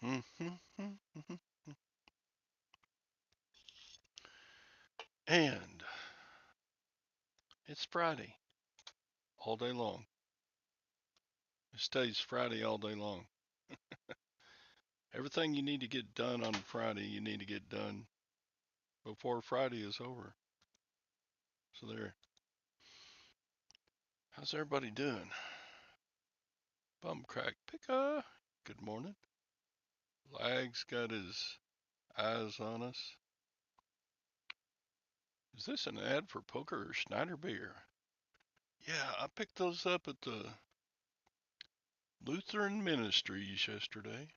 And it's Friday all day long. It stays Friday all day long. Everything you need to get done on Friday, you need to get done before Friday is over. So there. How's everybody doing? Bum crack picker. Good morning. Lag's got his eyes on us. Is this an ad for poker or Schneider beer? Yeah, I picked those up at the Lutheran Ministries yesterday.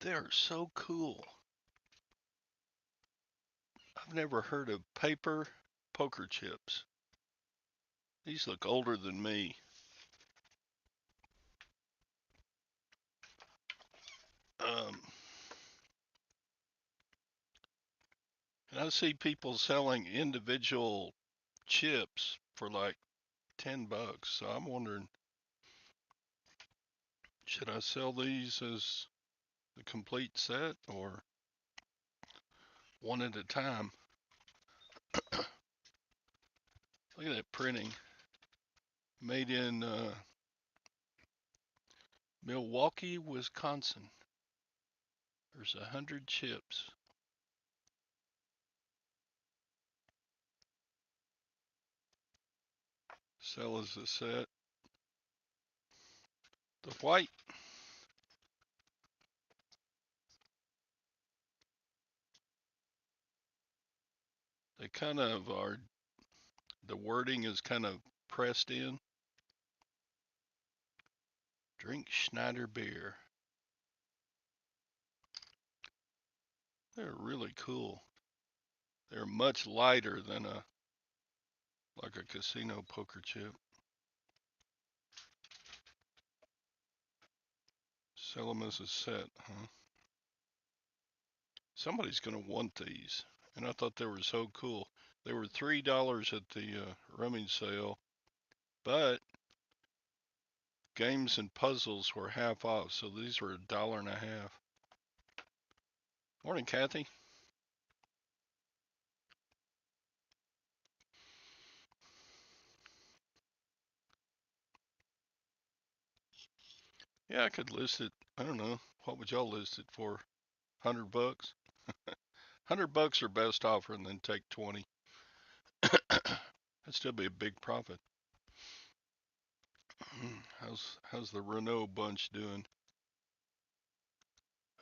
They are so cool. I've never heard of paper poker chips. These look older than me. Um, and I see people selling individual chips for like $10. So I'm wondering, should I sell these as the complete set or one at a time? Look at that printing. Made in Milwaukee, Wisconsin. There's 100 chips. Sell as a set. The white, they kind of are, the wording is kind of pressed in. Drink Schneider beer. They're really cool. They're much lighter than a like a casino poker chip. Sell them as a set, huh? Somebody's gonna want these, and I thought they were so cool. They were $3 at the rummage sale, but games and puzzles were half off, so these were $1.50. Morning, Kathy. Yeah, I could list it. I don't know. What would y'all list it for? $100? $100 or best offer, and then take 20. That'd still be a big profit. How's the Renault bunch doing?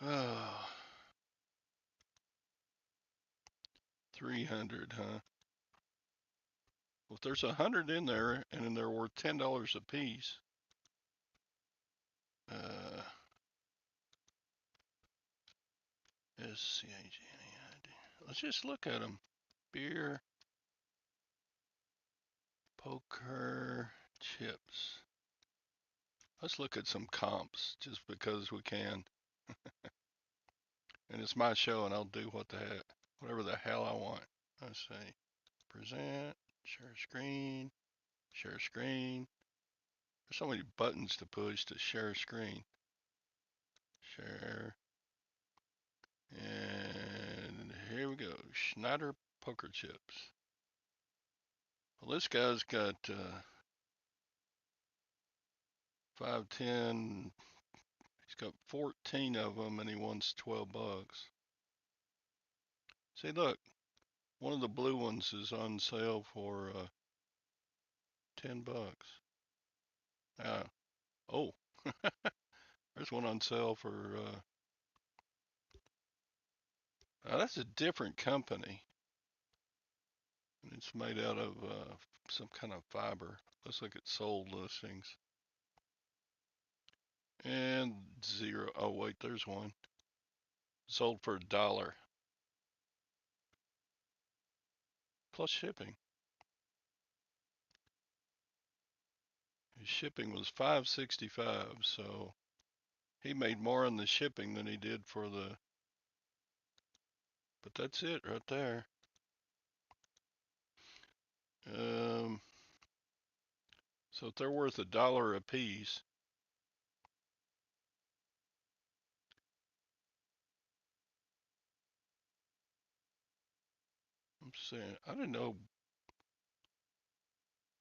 Oh, 300, huh? Well, if there's 100 in there and then they're worth $10 a piece, uh, SCHNEID. Let's just look at them. Beer, poker, chips. Let's look at some comps just because we can. And it's my show and I'll do whatever the hell I want. Let's see. Present, share screen, share screen. There's so many buttons to push to share screen. Share. And here we go. Schneider poker chips. Well, this guy's got 510. He's got 14 of them and he wants $12. See, look, one of the blue ones is on sale for $10. Uh, oh, there's one on sale for, that's a different company. And it's made out of some kind of fiber. Looks like it's sold listings. And zero. Oh, wait, there's one. Sold for $1 plus shipping. His shipping was $5.65, so he made more on the shipping than he did for the. But that's it right there. Um, so if they're worth $1 a piece, saying I didn't know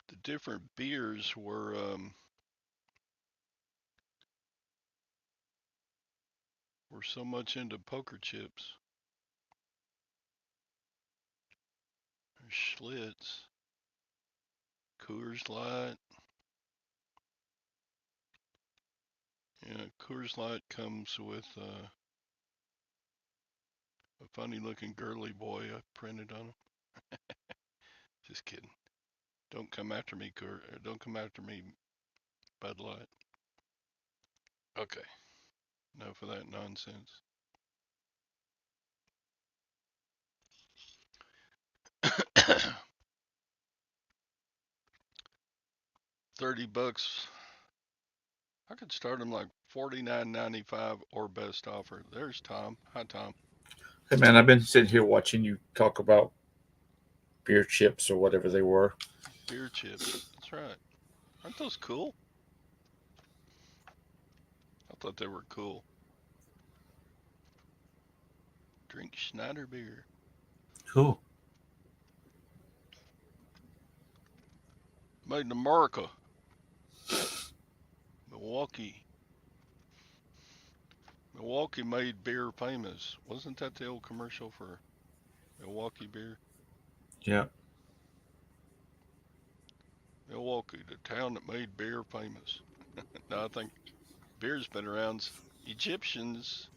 the different beers were so much into poker chips. There's Schlitz, Coors Light. Yeah, Coors Light comes with a funny looking girly boy I printed on them. Just kidding. Don't come after me, don't come after me, Bud Light. Okay, enough of that nonsense. $30. I could start them like $49.95 or best offer. There's Tom. Hi, Tom. Hey man, I've been sitting here watching you talk about beer chips or whatever they were. Beer chips. That's right. Aren't those cool? I thought they were cool. Drink Schneider beer. Cool. Made in America. Milwaukee. Milwaukee made beer famous. Wasn't that the old commercial for Milwaukee beer? Yeah. Milwaukee, the town that made beer famous. Now I think beer's been around. Egyptians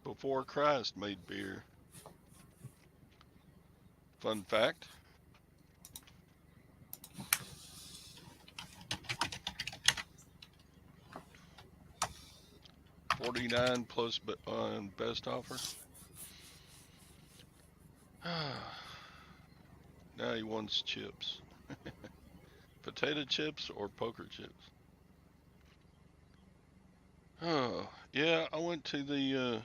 before Christ made beer. Fun fact. $49 plus best offer. Now he wants chips. Potato chips or poker chips? Oh, yeah, I went to the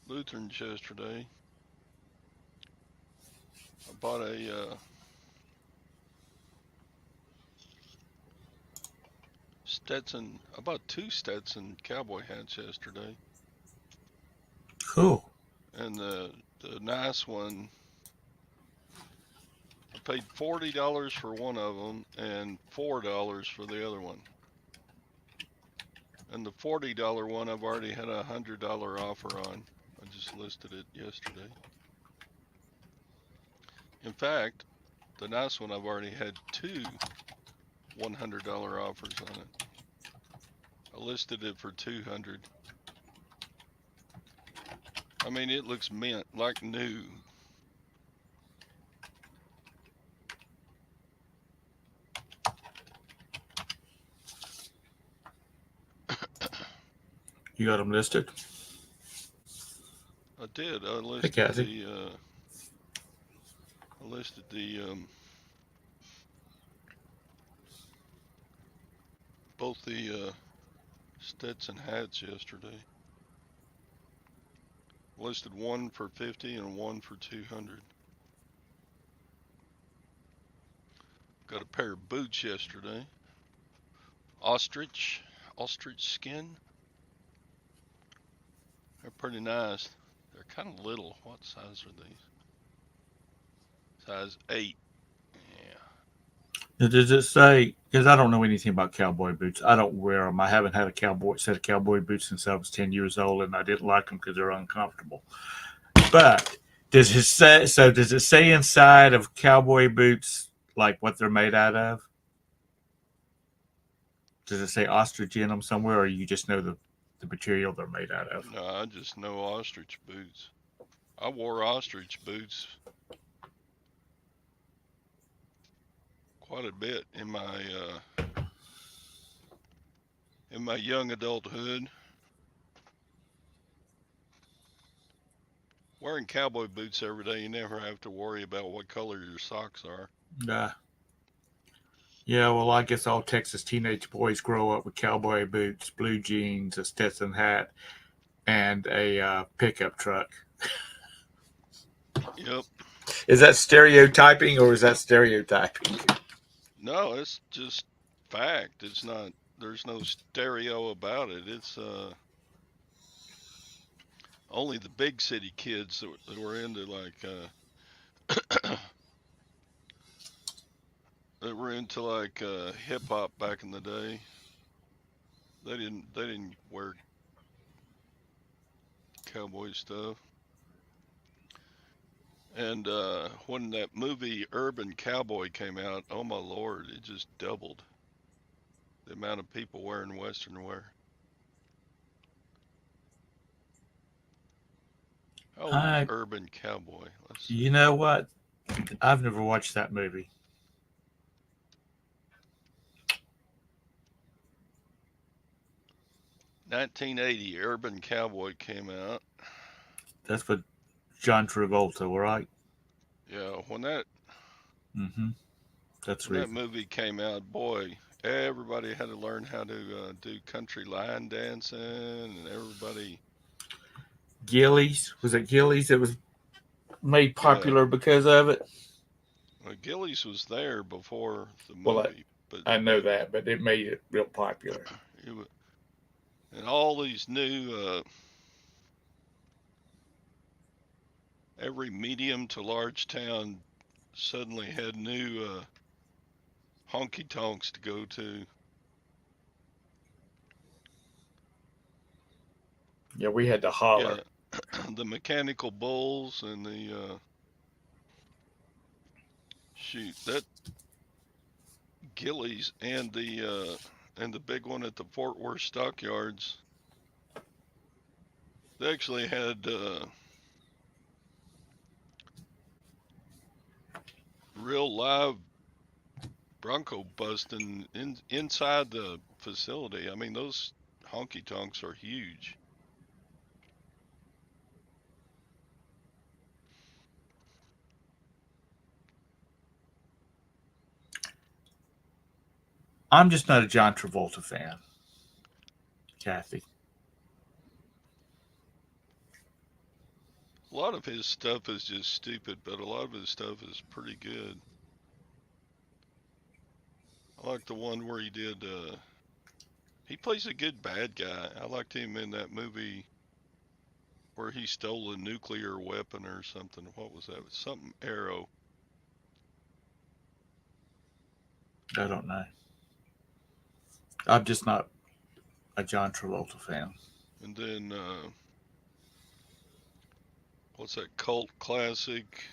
Lutherans yesterday. I bought a Stetson. I bought two Stetson cowboy hats yesterday. Cool. And the nice one, I paid $40 for one of them and $4 for the other one. And the $40 one I've already had a $100 offer on. I just listed it yesterday. In fact, the nice one I've already had two $100 offers on it. I listed it for 200. I mean, it looks mint like new. You got them listed? I did. I Hey, listed Kathy. the both the Stetson hats yesterday. Listed one for 50 and one for 200. Got a pair of boots yesterday. Ostrich skin. They're pretty nice. They're kind of little. What size are these? Size 8. Yeah. Does it say? Because I don't know anything about cowboy boots. I don't wear them. I haven't had a cowboy set of cowboy boots since I was 10 years old, and I didn't like them because they're uncomfortable. But does it say? So does it say inside of cowboy boots like what they're made out of? Does it say ostrich in them somewhere, or you just know the material they're made out of? No, I just know ostrich boots. I wore ostrich boots quite a bit in my young adulthood. Wearing cowboy boots every day, you never have to worry about what color your socks are. Nah. Yeah, well, I guess all Texas teenage boys grow up with cowboy boots, blue jeans, a Stetson hat, and a pickup truck. Yep. Is that stereotyping or is that stereotyping? No, it's just fact. It's not. There's no stereo about it. only the big city kids that were into like that were into like hip hop back in the day. They didn't wear cowboy stuff. And when that movie Urban Cowboy came out, oh my lord, it just doubled the amount of people wearing Western wear. How old was I, Urban Cowboy? Let's you see. know what? I've never watched that movie. 1980, Urban Cowboy came out. That's with John Travolta, right? Yeah, when that Mm-hmm. That's the when that reason. movie came out, boy, everybody had to learn how to do country line dancing, and everybody, Gillies, was it Gillies? It was made yeah. popular because of it. Well, Gillies was there before the Well, movie, but I know that, but it made it real popular. it was, and all these new, every medium to large town suddenly had new honky tonks to go to. Yeah, we had to holler. Yeah, the mechanical bulls and the shoot that Gillies and the big one at the Fort Worth stockyards. They actually had real live bronco busting inside the facility. I mean, those honky tonks are huge. I'm just not a John Travolta fan, Kathy. A lot of his stuff is just stupid, but a lot of his stuff is pretty good. I like the one where he did. He plays a good bad guy. I liked him in that movie where he stole a nuclear weapon or something. What was that? Something Arrow. I don't know. I'm just not a John Travolta fan. And then what's that cult classic?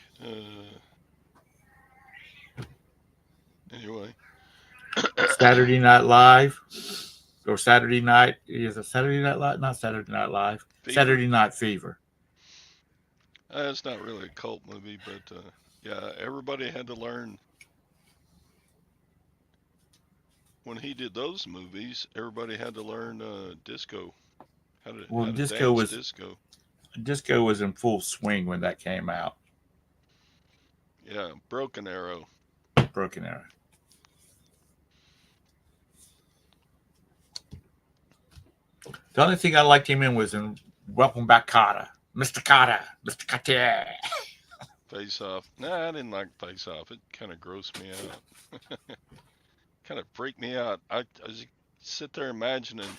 Anyway, Saturday Night Live or Saturday Night is it Saturday Night Live? Not Saturday Night Live. Fever. Saturday Night Fever. It's not really a cult movie, but yeah, everybody had to learn when he did those movies. Everybody had to learn disco, Well, how to dance disco. Disco was in full swing when that came out. Yeah, Broken Arrow. Broken Arrow. The only thing I liked him in was in Welcome Back, Carter. Mr. Carter. Mr. Carter. Face Off. Nah, I didn't like Face Off. It kind of grossed me out. Kind of freaked me out. I just sit there imagining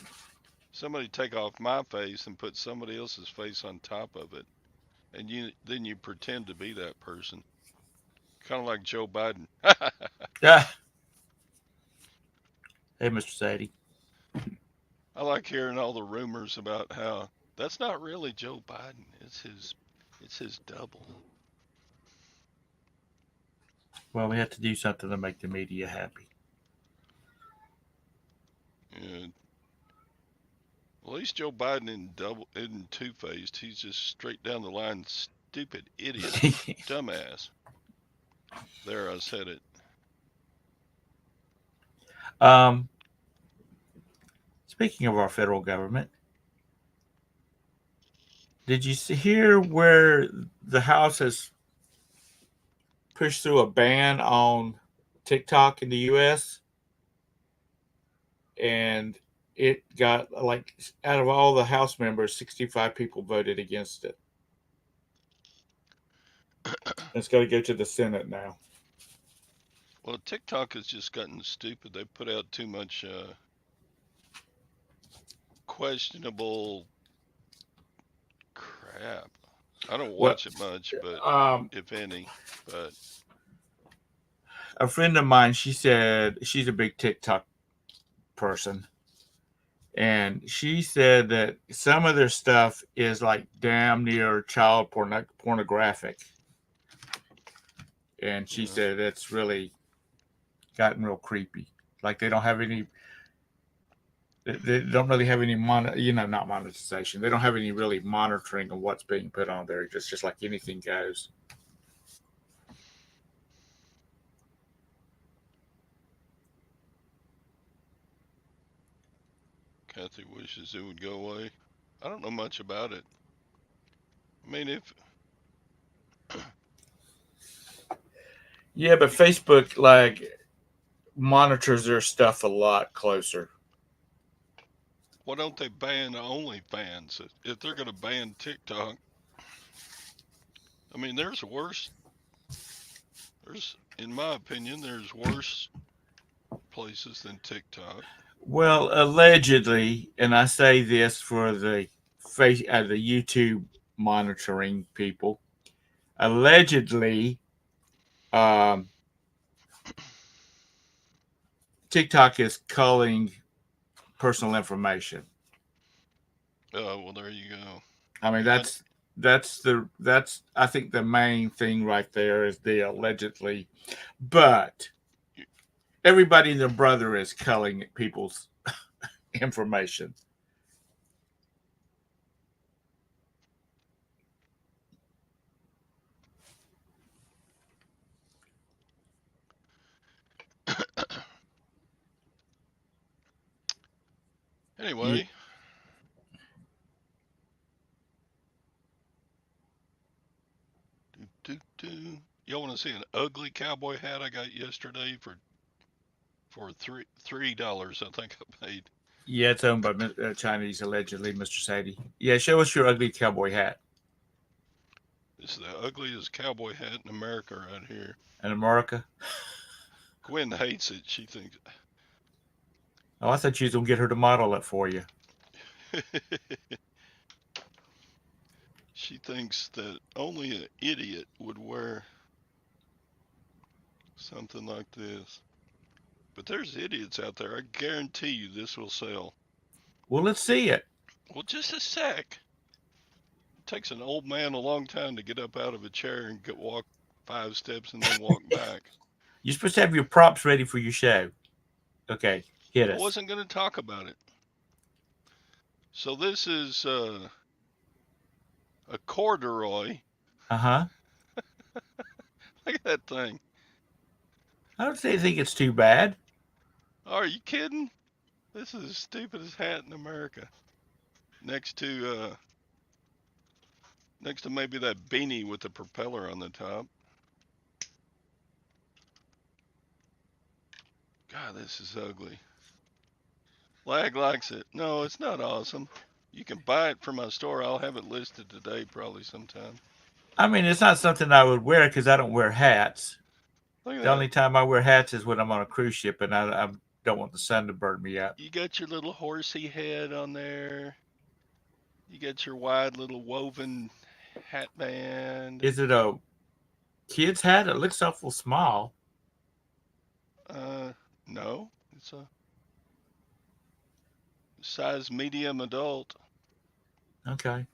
somebody take off my face and put somebody else's face on top of it, and you pretend to be that person, kind of like Joe Biden. Yeah. Hey, Mr. Sadie. I like hearing all the rumors about how that's not really Joe Biden. It's his double. Well, we have to do something to make the media happy. And at least Joe Biden isn't two faced. He's just straight down the line, stupid idiot, dumbass. There, I said it. um, Speaking of our federal government, did you hear where the House has pushed through a ban on TikTok in the U.S.? And it got like out of all the House members, 65 people voted against it. It's got to go to the Senate now. Well, TikTok has just gotten stupid. They put out too much questionable crap. I don't Well, watch it much, but um, if any. But a friend of mine, she said she's a big TikTok person, and she said that some of their stuff is like damn near pornographic, and she yeah, said it's really gotten real creepy. Like they don't really have any not monetization. They don't have any really monitoring of what's being put on there. Just like anything goes. Kathy wishes it would go away. I don't know much about it. I mean, if Yeah, but Facebook like monitors their stuff a lot closer. why don't they ban OnlyFans? If they're going to ban TikTok, I mean, there's worse. There's, in my opinion, there's worse places than TikTok. Well, allegedly, and I say this for the YouTube monitoring people. Allegedly, um, TikTok is culling personal information. Oh, well, there you go. I mean, Yeah, that's I think the main thing right there is the allegedly, but everybody and their brother is culling people's information. You, anyway, do, do. Y'all want to see an ugly cowboy hat I got yesterday for $3? I think I paid. yeah, it's owned by Chinese allegedly, Mr. Sadie. Yeah, show us your ugly cowboy hat This is the ugliest cowboy hat in America right here. in America. Gwen hates it. She thinks Oh, I thought you was gonna get her to model it for you. she thinks that only an idiot would wear something like this. But there's idiots out there. I guarantee you this will sell. Well, let's see it. Well, just a sec. It takes an old man a long time to get up out of a chair and walk 5 steps and then walk back. You're supposed to have your props ready for your show. Okay, hit I us. wasn't going to talk about it. So this is a corduroy. Uh huh. Look at that thing. I don't say think it's too bad. Are you kidding? This is the stupidest hat in America. Next to next to maybe that beanie with the propeller on the top. God, this is ugly. Lag likes it. No, it's not awesome. You can buy it from my store. I'll have it listed today, probably sometime. I mean, it's not something I would wear because I don't wear hats. Look at The that. only time I wear hats is when I'm on a cruise ship and I don't want the sun to burn me up. You got your little horsey head on there. You got your wide little woven hat band. Is it a kid's hat? It looks awful small. Uh, no, it's a size medium adult. Okay.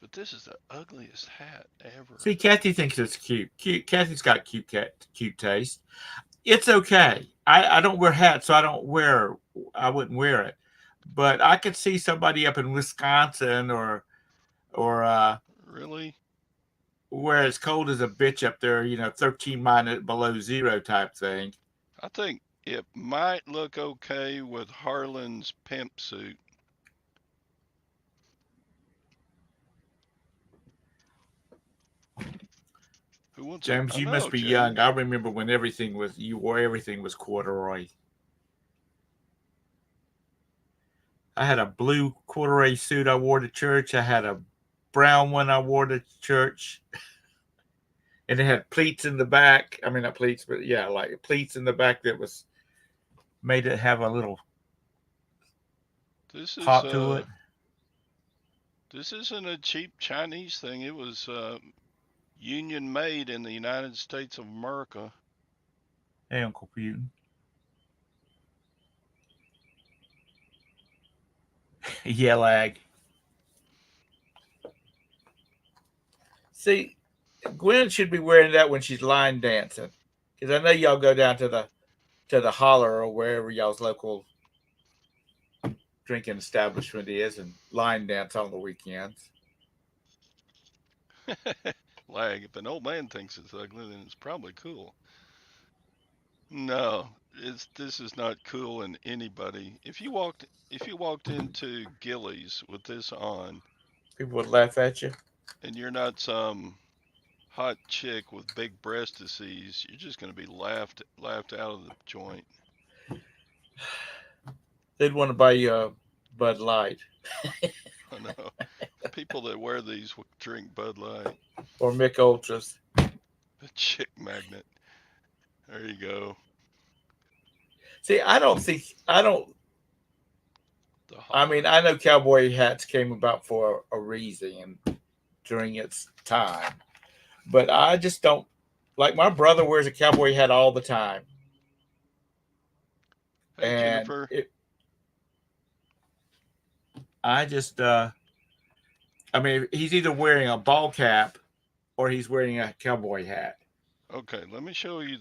But this is the ugliest hat ever. See, Kathy thinks it's cute. Cute. Kathy's got cute taste. It's okay. I don't wear hats, so I wouldn't wear it. But I could see somebody up in Wisconsin or Really? where it's cold as a bitch up there, 13 minus below zero type thing. I think it might look okay with Harlan's pimp suit. Who wants a? James, I you must know, be young. James. I remember when you wore everything was corduroy. I had a blue corduroy suit I wore to church. I had a brown one I wore to church. And it had pleats in the back. I mean, not pleats, but yeah, like pleats in the back that was made it have a little This is pop to it. This isn't a cheap Chinese thing. It was union made in the United States of America. Hey, Uncle Putin. Yeah, lag. See, Gwen should be wearing that when she's line dancing, because I know y'all go down to the holler or wherever y'all's local drinking establishment is and line dance on the weekends. Lag. If an old man thinks it's ugly, then it's probably cool. No, this is not cool in anybody. If you walked into Gillies with this on, People would laugh at you. and you're not some hot chick with big breast disease, you're just going to be laughed out of the joint. They'd want to buy you a Bud Light I know. People that wear these will drink Bud Light. or Mick Ultras. The chick magnet. There you go. See, I don't. The I mean, holler. I know cowboy hats came about for a reason during its time, but I just don't like. My brother wears a cowboy hat all the time, Hey, and Jennifer. I just I mean, he's either wearing a ball cap or he's wearing a cowboy hat. Okay, let me show you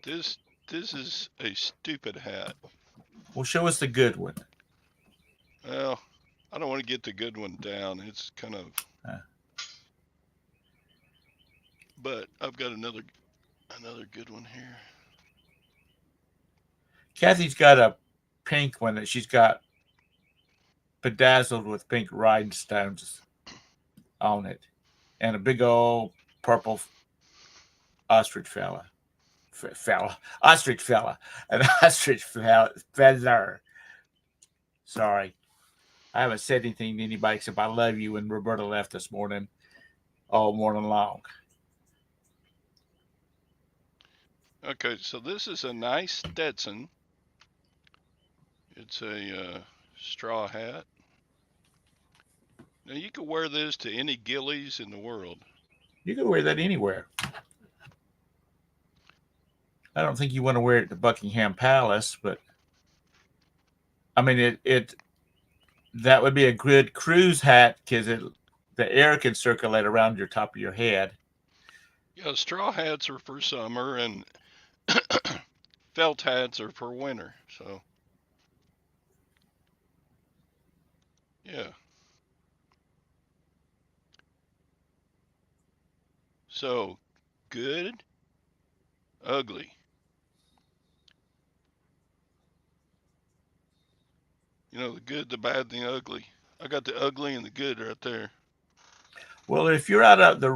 this. This is a stupid hat. Well, show us the good one. Well, I don't want to get the good one down. It's kind of, Uh, but I've got another good one here. Kathy's got a pink one that she's got bedazzled with pink rhinestones on it, and a big old purple ostrich ostrich fella, an ostrich feather. Sorry, I haven't said anything to anybody except I love you when Roberta left this morning, all morning long. Okay, so this is a nice Stetson. It's a straw hat. Now you could wear this to any Gillies in the world. You can wear that anywhere. I don't think you want to wear it to Buckingham Palace, but I mean it that would be a good cruise hat because the air can circulate around your top of your head. Yeah, straw hats are for summer, and felt hats are for winter. So yeah. So good, ugly. You know, the good, the bad, the ugly. I got the ugly and the good right there. Well, if you're out on the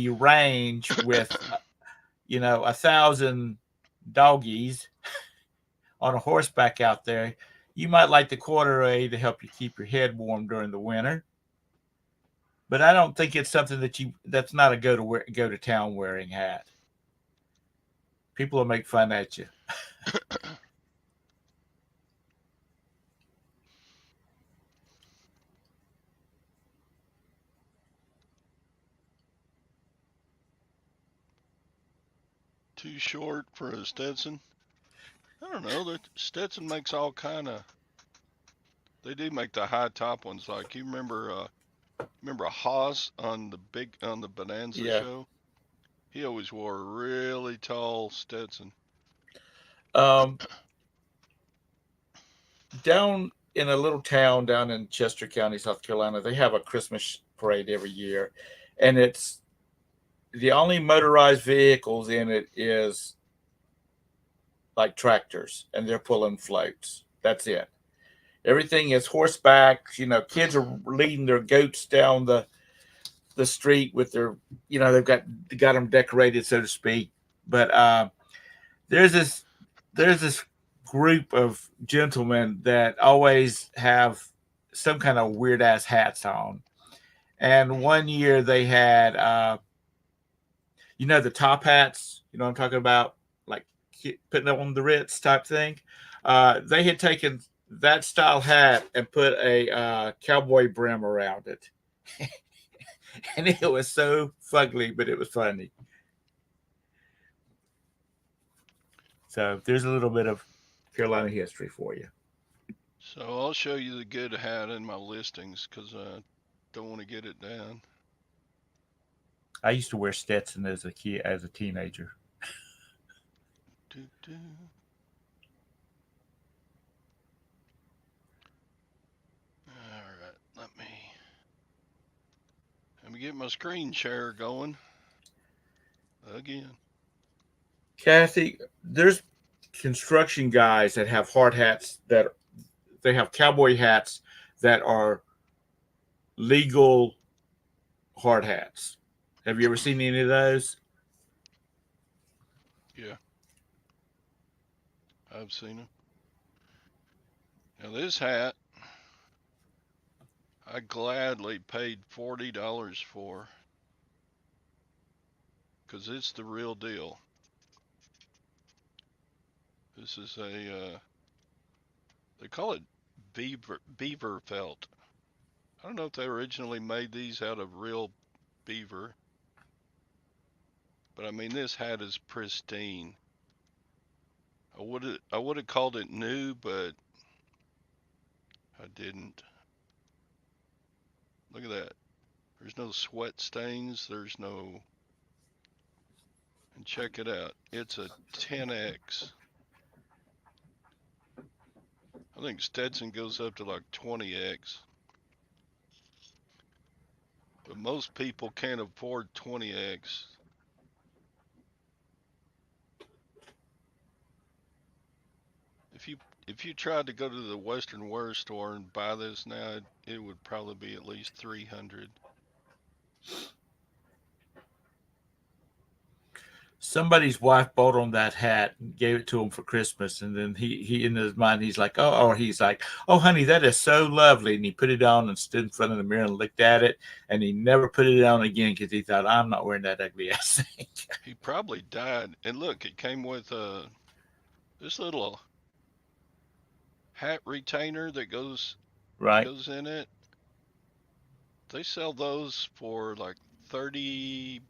range with 1,000 doggies on a horseback out there, you might like the corduroy to help you keep your head warm during the winter. But I don't think it's something that's not a go to town wearing hat. People will make fun at you. Too short for a Stetson. I don't know. Stetson makes all kind of. They do make the high top ones. Like you remember Haas on the Bonanza Yeah. show. He always wore a really tall Stetson. Um, Down in a little town down in Chester County, South Carolina, they have a Christmas parade every year, and it's the only motorized vehicles in it is like tractors, and they're pulling floats. That's it. Everything is horseback. Kids are leading their goats down the street with their, they've got them decorated, so to speak. But there's this there's this group of gentlemen that always have some kind of weird ass hats on. And one year they had, the top hats. You know what I'm talking about, like putting on the Ritz type thing. They had taken that style hat and put a cowboy brim around it, and it was so fugly, but it was funny. So there's a little bit of Carolina history for you. So I'll show you the good hat in my listings because I don't want to get it down. I used to wear Stetson as a kid, as a teenager. Do, do. All right, let me get my screen share going again. Kathy, there's construction guys that have hard hats that they have cowboy hats that are legal hard hats. Have you ever seen any of those? Yeah, I've seen them. Now this hat, I gladly paid $40 for because it's the real deal. This is they call it beaver felt. I don't know if they originally made these out of real beaver, but I mean this hat is pristine. I would have called it new, but I didn't. Look at that. There's no sweat stains. There's no. And check it out. It's a 10x. I think Stetson goes up to like 20x, but most people can't afford 20x. If you tried to go to the Western Wear store and buy this now, it would probably be at least 300. Somebody's wife bought him that hat and gave it to him for Christmas, and then he in his mind he's like, he's like, oh honey, that is so lovely, and he put it on and stood in front of the mirror and looked at it, and he never put it on again because he thought, I'm not wearing that ugly ass thing. He probably died. And look, it came with this little hat retainer that goes Right? goes in it. They sell those for like $30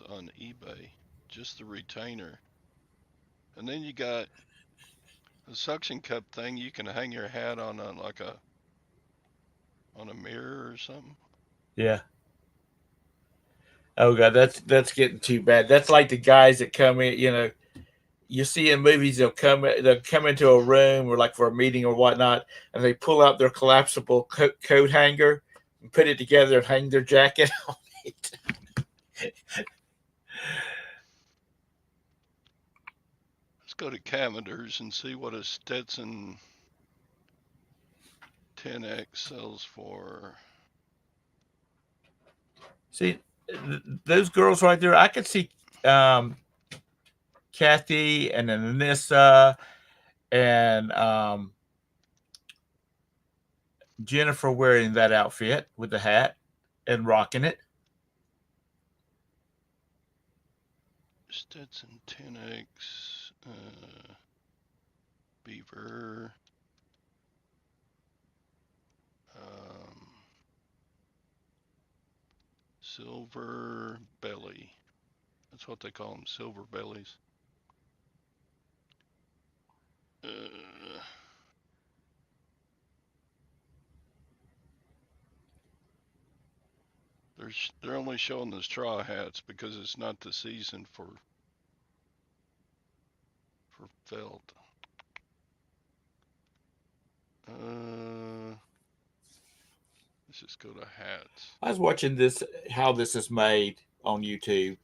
on eBay, just the retainer. And then you got a suction cup thing you can hang your hat on like on a mirror or something. Yeah. Oh god, that's getting too bad. That's like the guys that come in, you see in movies they'll come into a room or like for a meeting or whatnot, and they pull out their collapsible coat hanger and put it together and hang their jacket on it. Let's go to Cavender's and see what a Stetson 10X sells for. See, those girls right there, I could see um, Kathy and then Anissa and Jennifer wearing that outfit with the hat and rocking it. Stetson 10X Beaver. Um, Silver belly. That's what they call them, silver bellies. Uh, they're only showing the straw hats because it's not the season for felt. Uh, let's just go to hats. I was watching this how this is made on YouTube,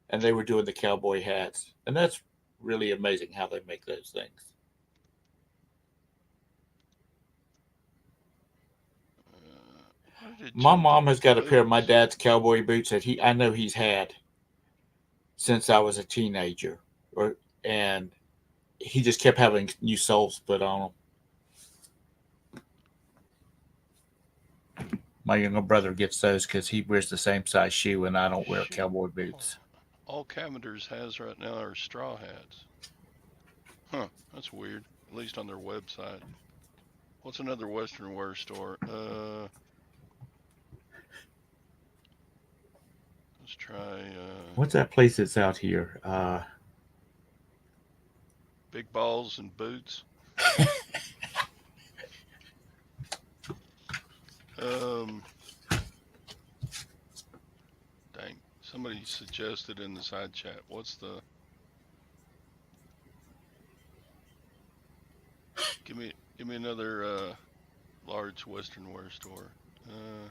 and they were doing the cowboy hats, and that's really amazing how they make those things. Why did it My change mom my has got a pair of my boots? dad's cowboy boots that I know he's had since I was a teenager, and he just kept having new soles put on them. My younger brother gets those because he wears the same size shoe, and I don't wear Shoot. cowboy All, boots. all Cavender's has right now are straw hats. Huh, that's weird. At least on their website. What's another Western wear store? Let's try What's that place that's out here? Big Balls and Boots. Um, Dang. Somebody suggested in the side chat. What's the? Give me another large Western wear store. Uh,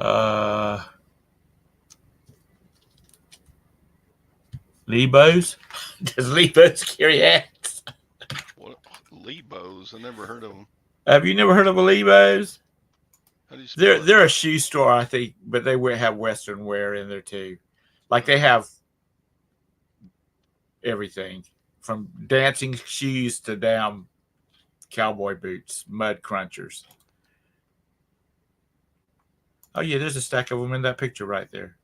uh, Lebo's. Does Lebo's carry hats? what? Lebos? I never heard of them. Have you never heard of a Lebo's? How do you They're spell it? they're a shoe store, I think, but they would have Western wear in there too. Like they Uh, have everything from dancing shoes to damn cowboy boots, mud crunchers. Oh yeah, there's a stack of them in that picture right there.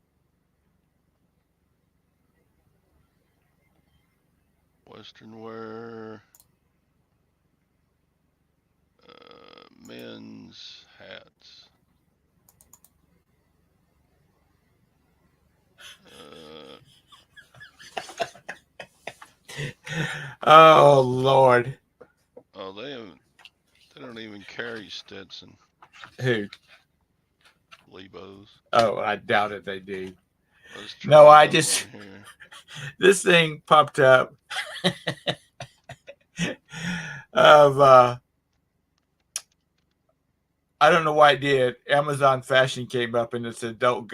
Western wear. Men's hats. Uh, Oh Lord, oh, they haven't. They don't even carry Stetson who? Lebos. Oh, I doubt it. They do. Let's No, try I another just one here. this thing popped up of I don't know why it did. Amazon Fashion came up and it's adult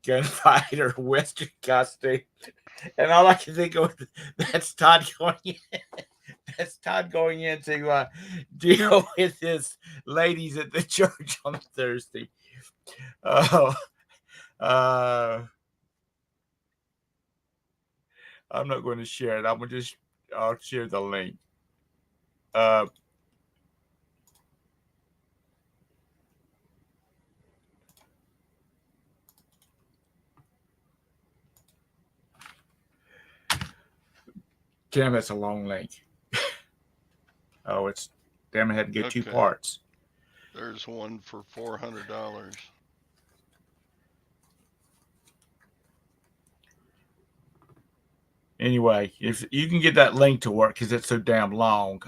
gunfighter Western costume, and all I can think of that's Todd going. That's Todd going in to deal with his ladies at the church on Thursday. Oh, uh, I'm not going to share it. I'll share the link. Uh, damn, that's a long link. Oh, it's damn. It had to get two Okay. parts. There's one for $400. Anyway, if you can get that link to work because it's so damn long,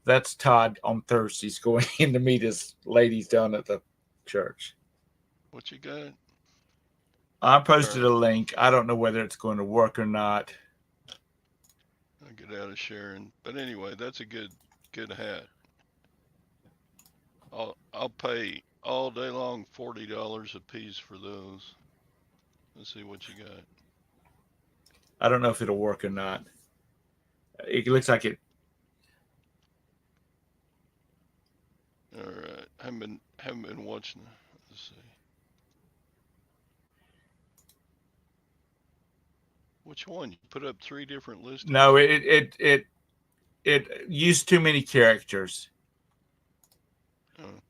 that's Todd on Thursdays going in to meet his ladies down at the church. What you got? I All posted a right. link. I don't know whether it's going to work or not. I'll get out of sharing. But anyway, that's a good hat. I'll pay all day long $40 a piece for those. Let's see what you got. I don't know if it'll work or not. It looks like it. All right. Haven't been watching. Let's see. Which one? You put up three different No, listings? it used too many characters. Oh,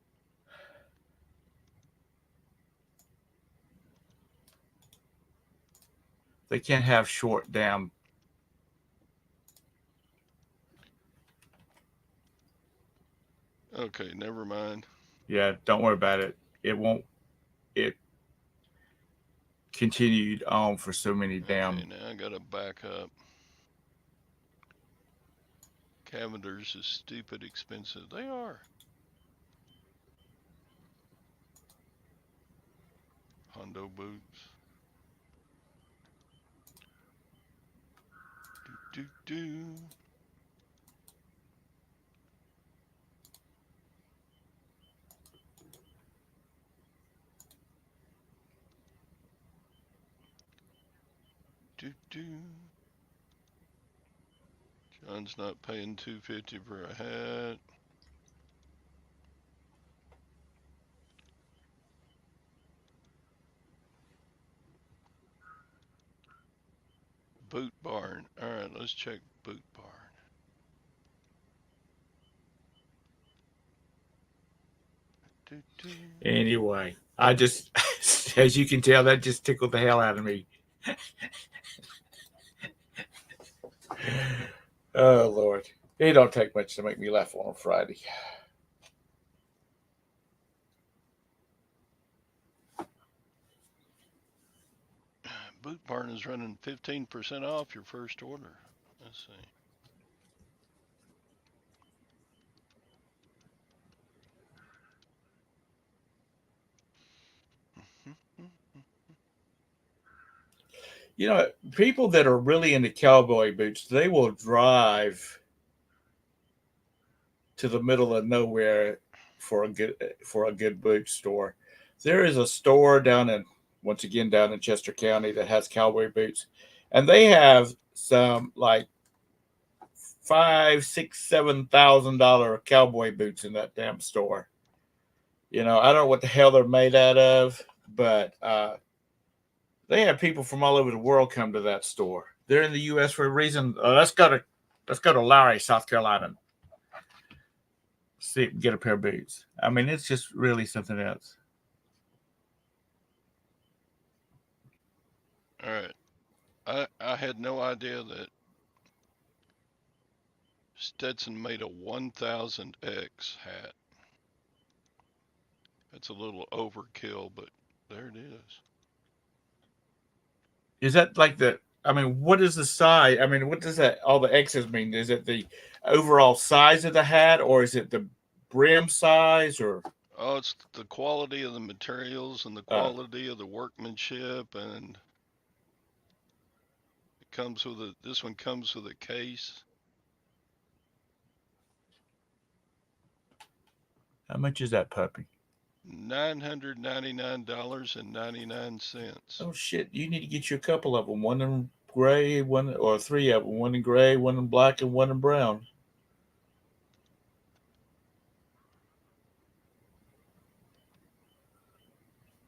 They can't have short damn. okay, never mind. Yeah, don't worry about it. It won't. It continued on for so many Okay, damn. now I gotta back up. Cavender's is stupid expensive. They are. Hondo boots. Do do do. Do do. John's not paying 250 for a hat. Boot barn. All right, let's check boot barn. Do do. Anyway, I just As you can tell, that just tickled the hell out of me. Oh Lord, it don't take much to make me laugh on a Friday. Boot Barn is running 15% off your first order. Let's see. You know, people that are really into cowboy boots, they will drive to the middle of nowhere for a good boot store. There is a store down in once again down in Chester County that has cowboy boots, and they have some like five, six, $7,000 cowboy boots in that damn store. You know, I don't know what the hell they're made out of, but they have people from all over the world come to that store. They're in the U.S. for a reason. Let's go to Larry, South Carolina. See, get a pair of boots. I mean, it's just really something else. All right. I had no idea that Stetson made a 1000X hat. It's a little overkill, but there it is. Is that like the? I mean, what is the size? I mean, what does that all the X's mean? Is it the overall size of the hat, or is it the brim size, or Oh, it's the quality of the materials and the uh, quality of the workmanship, and it comes with a. This one comes with a case. how much is that puppy? $999.99. Oh shit! You need to get you a couple of them. One in gray, one or three of them. One in gray, one in black, and one in brown.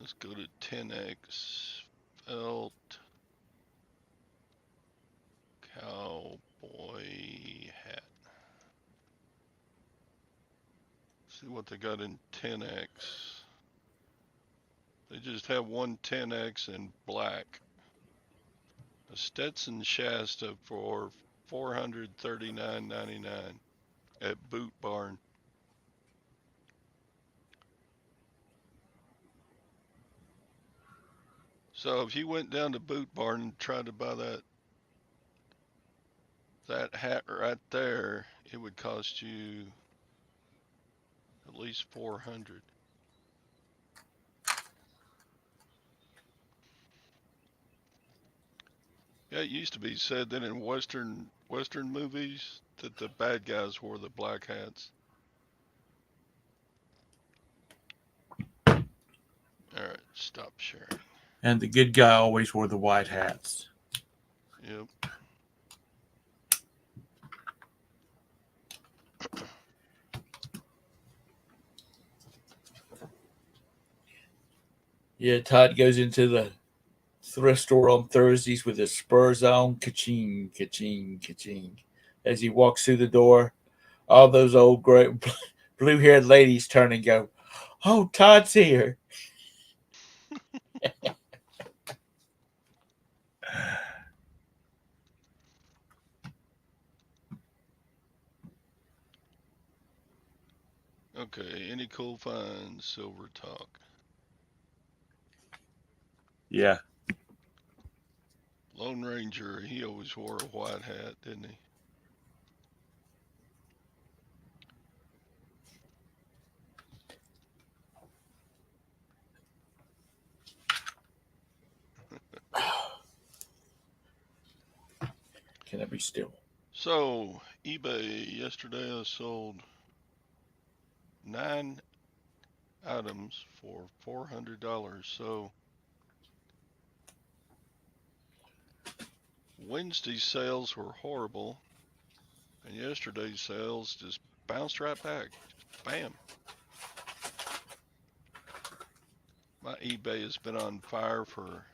Let's go to 10X felt cowboy hat. See what they got in 10X. They just have one 10X in black. A Stetson Shasta for $439.99 at Boot Barn. So if you went down to Boot Barn and tried to buy that hat right there, it would cost you at least 400. Yeah, it used to be said that in Western movies that the bad guys wore the black hats. All right, stop sharing. And the good guy always wore the white hats. Yep. Yeah, Todd goes into the thrift store on Thursdays with his spurs on, ka-ching, ka-ching, ka-ching. As he walks through the door, all those old gray, blue-haired ladies turn and go, "Oh, Todd's here." Okay, any cool finds, Silver Talk. Yeah. Lone Ranger, he always wore a white hat, didn't he? Can I be still? So, eBay yesterday I sold 9 items for $400. So, Wednesday's sales were horrible, and yesterday's sales just bounced right back. Just bam. My eBay has been on fire for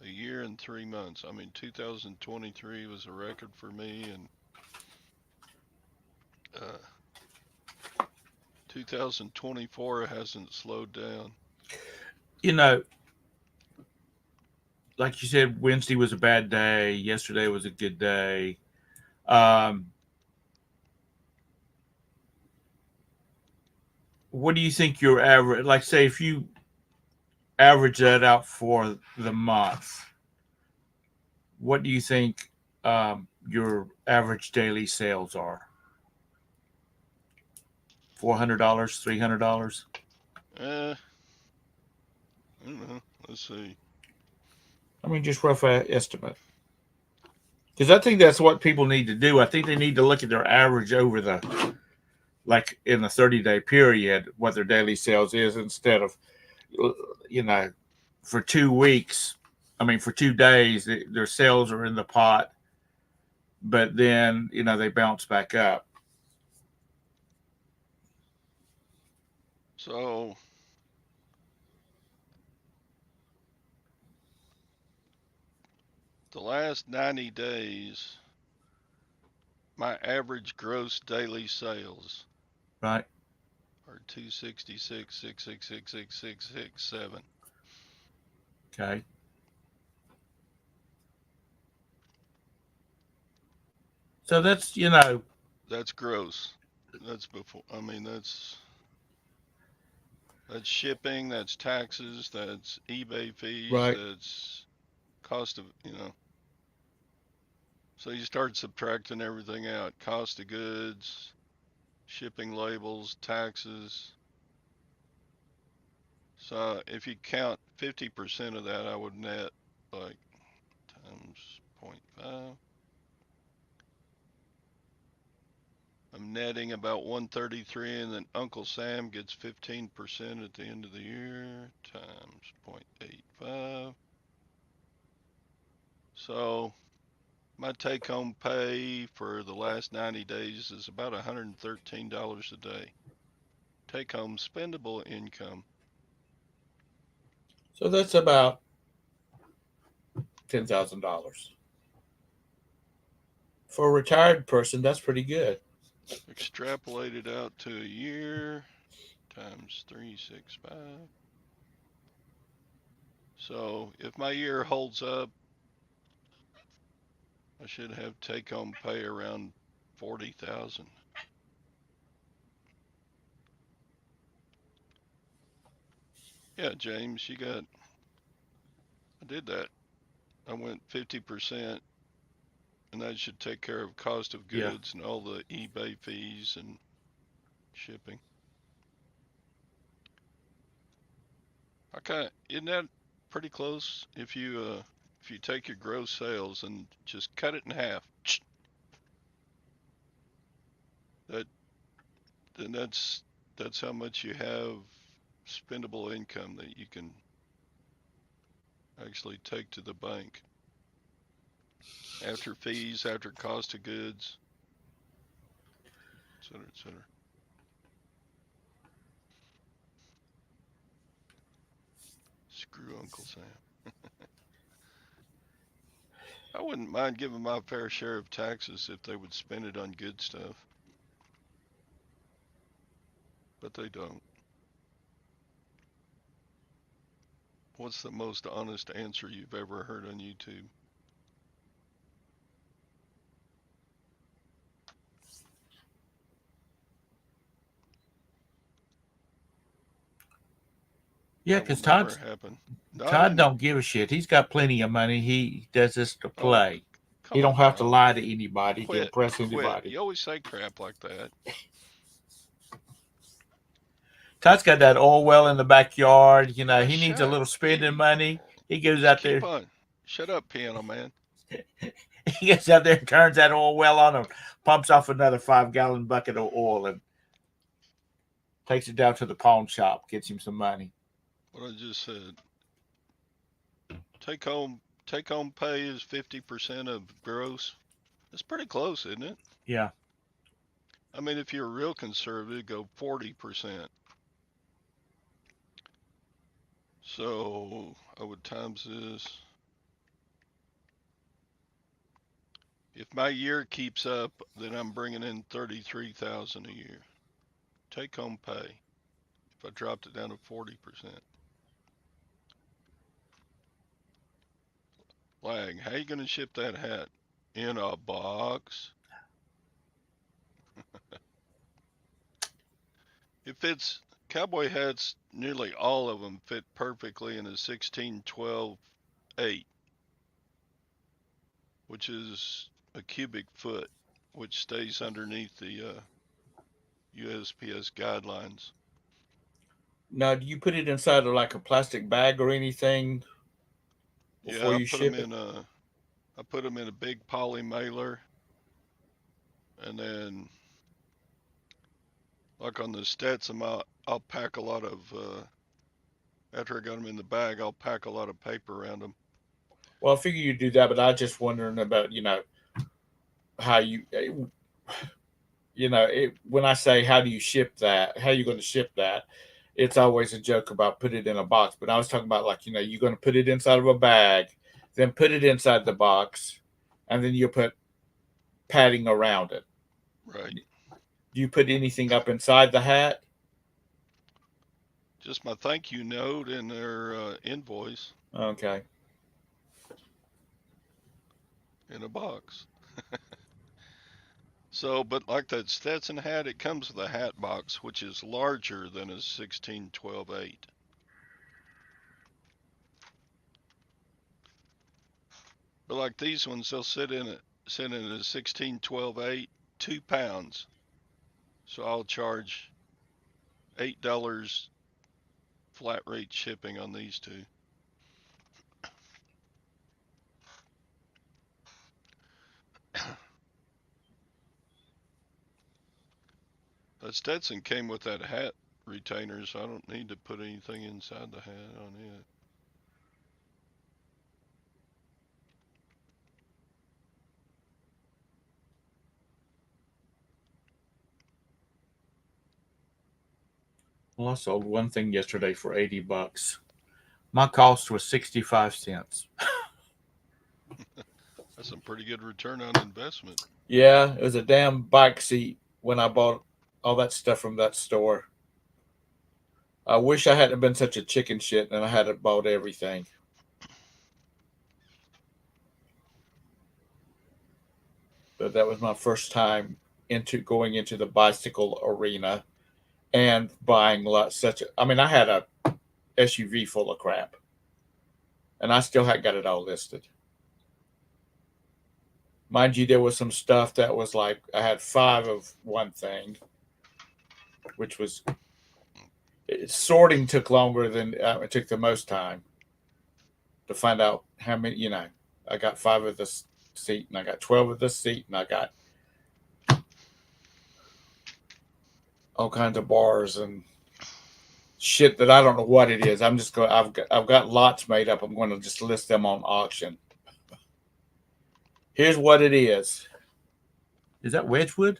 a year and 3 months. I mean, 2023 was a record for me, and uh, 2024 hasn't slowed down. You know, like you said, Wednesday was a bad day. Yesterday was a good day. Um, what do you think your average? Like, say, if you average that out for the month, what do you think your average daily sales are? $400, $300? Eh, I don't know. Let's see. I mean, just rough estimate. Because I think that's what people need to do. I think they need to look at their average over the like in a 30-day period, what their daily sales is instead of you know for 2 weeks. I mean, for 2 days, their sales are in the pot, but then they bounce back up. So the last 90 days, my average gross daily sales Right? are 266, 666, 667. Okay. So that's That's gross. That's before. I mean, that's shipping, that's taxes, that's eBay fees, right. that's cost of. So you start subtracting everything out: cost of goods, shipping labels, taxes. So if you count 50% of that, I would net like times zero point 0.5. I'm netting about 133, and then Uncle Sam gets 15% at the end of the year times 0.85. So my take home pay for the last 90 days is about $113 a day. Take home spendable income. So that's about $10,000 for a retired person. That's pretty good. Extrapolated out to a year times 365. So if my year holds up, I should have take home pay around 40,000. Yeah, James, I did that. I went 50%, and that should take care of cost of Yeah. goods and all the eBay fees and shipping. Isn't that pretty close? If you take your gross sales and just cut it in half, that then that's how much you have spendable income that you can actually take to the bank after fees, after cost of goods, et cetera, et cetera. Screw Uncle Sam. I wouldn't mind giving my fair share of taxes if they would spend it on good stuff, but they don't. What's the most honest answer you've ever heard on YouTube? Yeah, That will because never happen. Not Todd in. don't give a shit. He's got plenty of money. He does this to Oh, play. He come don't on have to now. lie to anybody to Quit. impress Quit. anybody. You always say crap like that. Todd's got that oil well in the backyard. He needs a Shut. little spending money. He goes Just out keep there. on. Shut up, piano man. He gets out there and turns that oil well on and pumps off another 5-gallon bucket of oil and takes it down to the pawn shop, gets him some money. What I just said. Take home pay is 50% of gross. That's pretty close, isn't it? Yeah. I mean, if you're real conservative, go 40%. So I would times this. If my year keeps up, then I'm bringing in 33,000 a year. Take home pay. If I dropped it down to 40%. Flag. How you gonna ship that hat? In a box? It fits. Cowboy hats, nearly all of them fit perfectly in a 1612/8, which is a cubic foot, which stays underneath the USPS guidelines. Now, do you put it inside of like a plastic bag or anything before Yeah, you ship it? I put them in a big poly mailer, and then like on the Stetson, I'll pack a lot of after I got them in the bag, I'll pack a lot of paper around them. Well, I figure you do that, but I just wondering about how when I say how do you ship that, how you going to ship that, it's always a joke about put it in a box. But I was talking about like you're going to put it inside of a bag, then put it inside the box, and then you put padding around it. Right. Do you put anything up inside the hat? Just my thank you note and their invoice Okay. in a box. So, but like that Stetson hat, it comes with a hat box, which is larger than a 1612/8. But like these ones, they'll sit in a 1612/8, 2 pounds. So I'll charge $8 flat rate shipping on these two. That Stetson came with that hat retainer, so I don't need to put anything inside the hat on it. Well, I sold one thing yesterday for $80. My cost was 65 cents. That's some pretty good return on investment. Yeah, it was a damn bike seat when I bought all that stuff from that store. I wish I hadn't been such a chicken shit and I hadn't bought everything. But that was my first time into going into the bicycle arena and buying such a. I mean, I had a SUV full of crap, and I still hadn't got it all listed. Mind you, there was some stuff that was like I had five of one thing, which was sorting took longer than it took the most time to find out how many. I got five of this seat, and I got 12 of this seat, and I got all kinds of bars and shit that I don't know what it is. I'm just going. I've got lots made up. I'm going to just list them on auction. Here's what it is. Is that Wedgwood?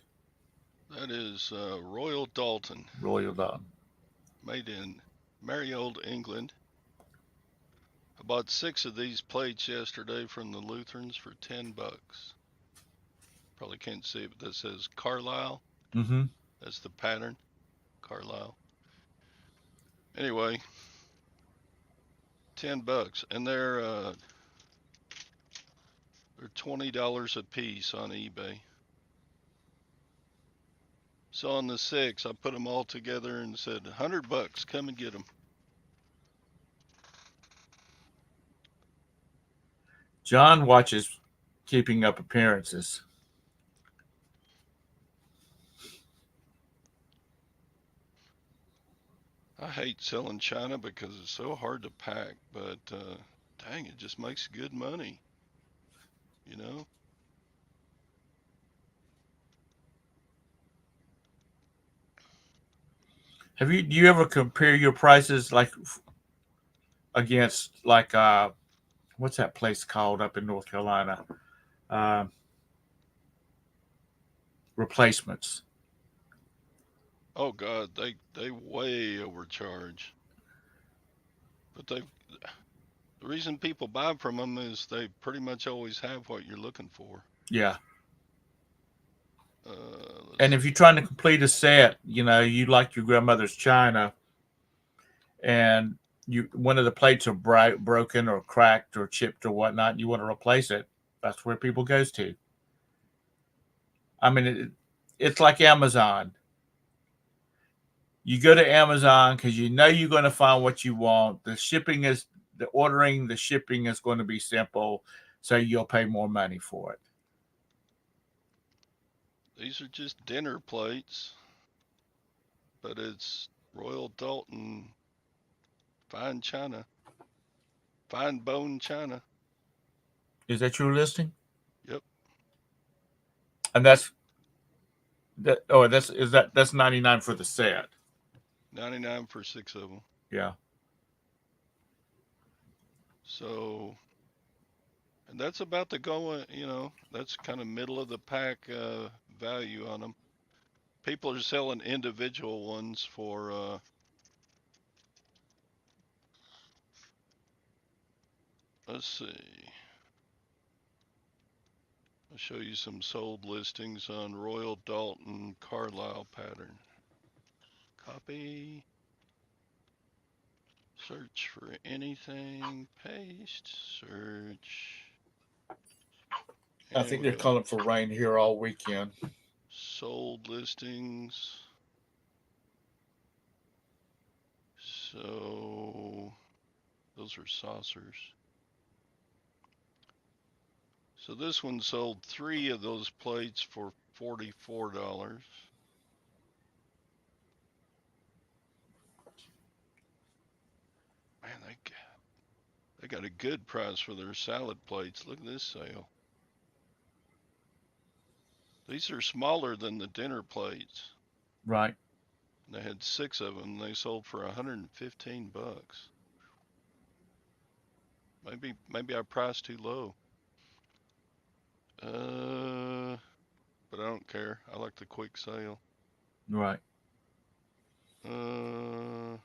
That is Royal Dalton, Royal Dalton. made in merry old England. I bought 6 of these plates yesterday from the Lutherans for $10. Probably can't see it, but that says Carlisle. Mm-hmm. That's the pattern, Carlisle. Anyway, $10, and they're $20 a piece on eBay. So on the 6, I put them all together and said $100. Come and get them. John watches Keeping Up Appearances. I hate selling China because it's so hard to pack, but dang, it just makes good money, you know? Do you ever compare your prices like against like what's that place called up in North Carolina? Uh, Replacements. Oh God, they way overcharge. But the reason people buy from them is they pretty much always have what you're looking for. Yeah. Let's And if you're see. trying to complete a set, you like your grandmother's china, and you one of the plates are broken or cracked or chipped or whatnot, and you want to replace it, that's where people goes to. I mean, it's like Amazon. You go to Amazon because you know you're going to find what you want. The shipping is going to be simple, so you'll pay more money for it. These are just dinner plates, but it's Royal Dalton fine china, fine bone china. Is that your listing? Yep, And that's 99 for the set. 99 for 6 of them. Yeah, So, and that's about the going. That's kind of middle of the pack value on them. People are selling individual ones for. Let's see. I'll show you some sold listings on Royal Dalton Carlisle pattern. Copy. Search for anything. Paste. Search. I And think we they're go calling for rain here all weekend. sold listings. So those are saucers. So this one sold 3 of those plates for $44. Man, they got a good price for their salad plates. Look at this sale. These are smaller than the dinner plates. Right. And they had 6 of them. They sold for $115. Maybe I priced too low. Uh, but I don't care. I like the quick sale. Right. Uh,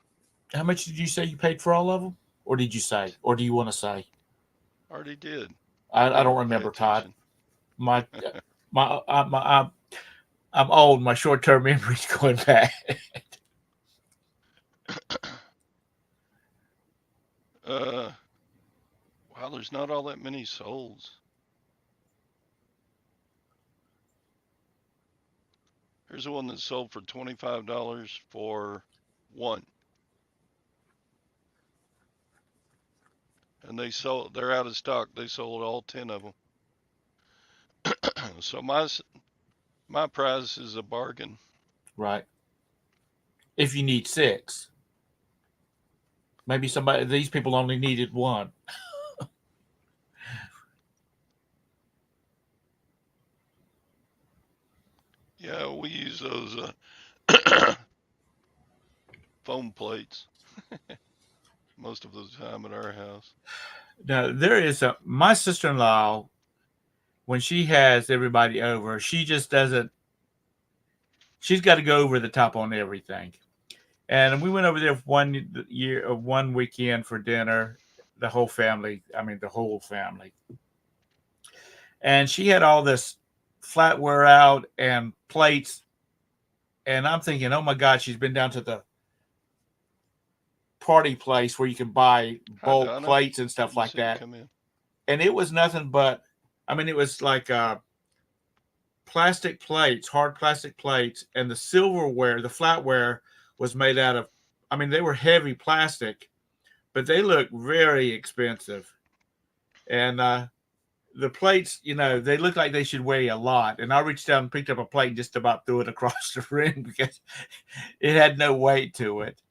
How much did you say you paid for all of them? Or did you say? Or do you want to say? already did. I I don't never pay remember, Todd. attention. My I'm old. My short term memory's going bad. uh, wow, there's not all that many souls. Here's the one that sold for $25 for one. And they're out of stock. They sold all 10 of them. So my price is a bargain. Right. If you need six, maybe somebody these people only needed one. Yeah, we use those foam plates most of the time at our house. Now there is a my sister in law when she has everybody over, she just doesn't. She's got to go over the top on everything. And we went over there one weekend for dinner, the whole family. I mean, the whole family. And she had all this flatware out and plates. And I'm thinking, oh my God, she's been down to the party place where you can buy Hi, bulk Donna. plates and stuff Didn't like see you that. come in. And it was nothing but, I mean, it was like plastic plates, hard plastic plates, and the silverware, the flatware was made out of, I mean, they were heavy plastic, but they looked very expensive. And the plates, they look like they should weigh a lot. And I reached down and picked up a plate and just about threw it across the room because it had no weight to it.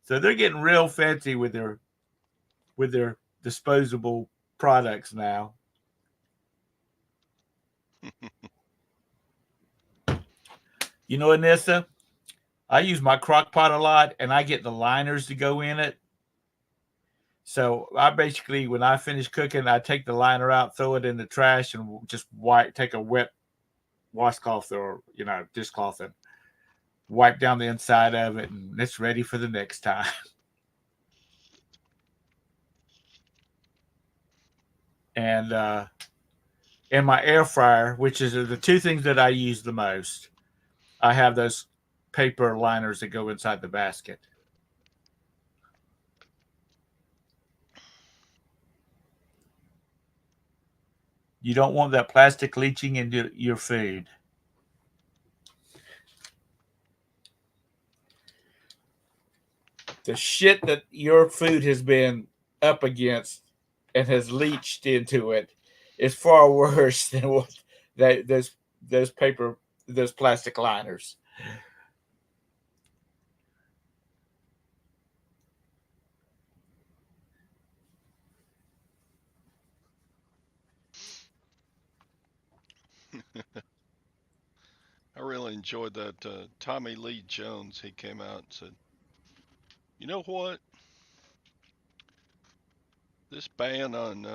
So they're getting real fancy with their disposable products now. Anissa, I use my crock pot a lot and I get the liners to go in it. So I basically, when I finish cooking, I take the liner out, throw it in the trash, and just take a wet washcloth or dishcloth and wipe down the inside of it, and it's ready for the next time. And in my air fryer, which is the two things that I use the most, I have those paper liners that go inside the basket. You don't want that plastic leaching into your food. The shit that your food has been up against and has leached into it is far worse than what that those paper those plastic liners. I really enjoyed that. Tommy Lee Jones, he came out and said, you know what? This ban on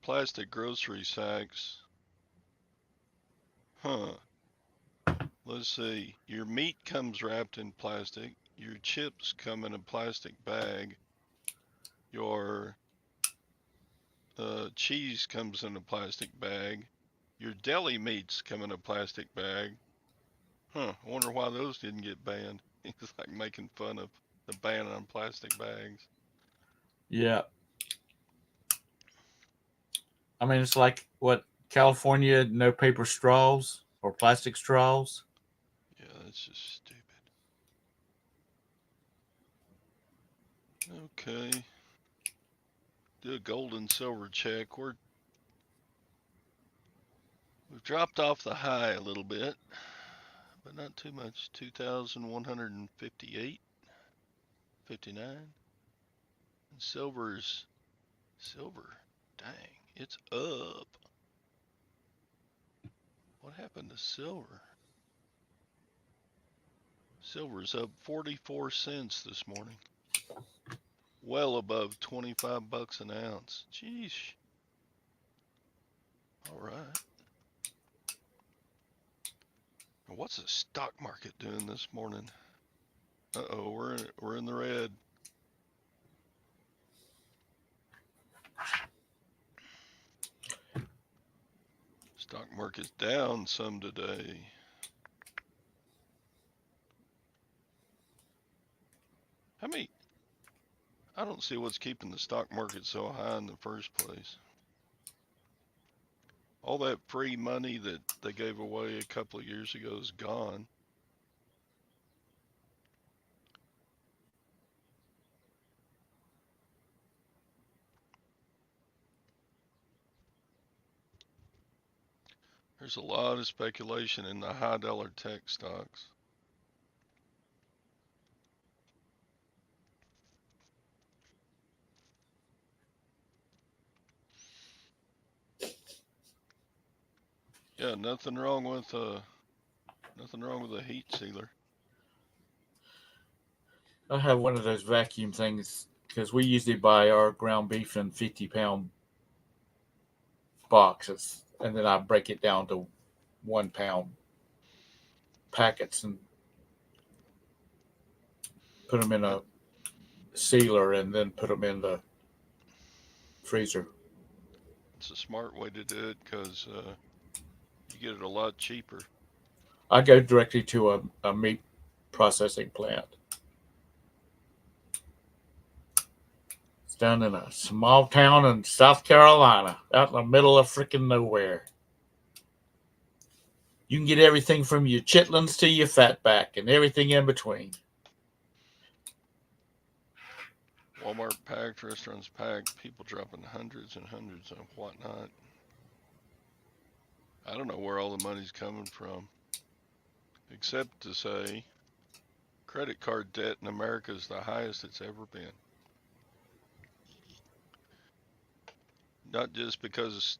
plastic grocery sacks, huh? Let's see. Your meat comes wrapped in plastic. Your chips come in a plastic bag. Your cheese comes in a plastic bag. Your deli meats come in a plastic bag. Huh. I wonder why those didn't get banned. It's like making fun of the ban on plastic bags. Yeah, I mean it's like what California no paper straws or plastic straws. Yeah, that's just stupid. Okay. Do a gold and silver check. We've dropped off the high a little bit, but not too much. 2,158, 59. And silver. Dang, it's up. What happened to silver? Silver's up 44 cents this morning. Well above 25 bucks an ounce. Jeez. All right. What's the stock market doing this morning? Uh-oh, we're in the red. Stock market's down some today. How many? I don't see what's keeping the stock market so high in the first place. All that free money that they gave away a couple of years ago is gone. There's a lot of speculation in the high dollar tech stocks. Yeah, nothing wrong with a heat sealer. I have one of those vacuum things because we usually buy our ground beef in 50-pound boxes, and then I break it down to 1 pound packets and put them in That, a sealer and then put them in the freezer. it's a smart way to do it because you get it a lot cheaper. I go directly to a meat processing plant. It's down in a small town in South Carolina, out in the middle of freaking nowhere. You can get everything from your chitlins to your fatback and everything in between. Walmart packed, restaurants packed, people dropping hundreds and hundreds of whatnot. I don't know where all the money's coming from, except to say credit card debt in America is the highest it's ever been. Not just because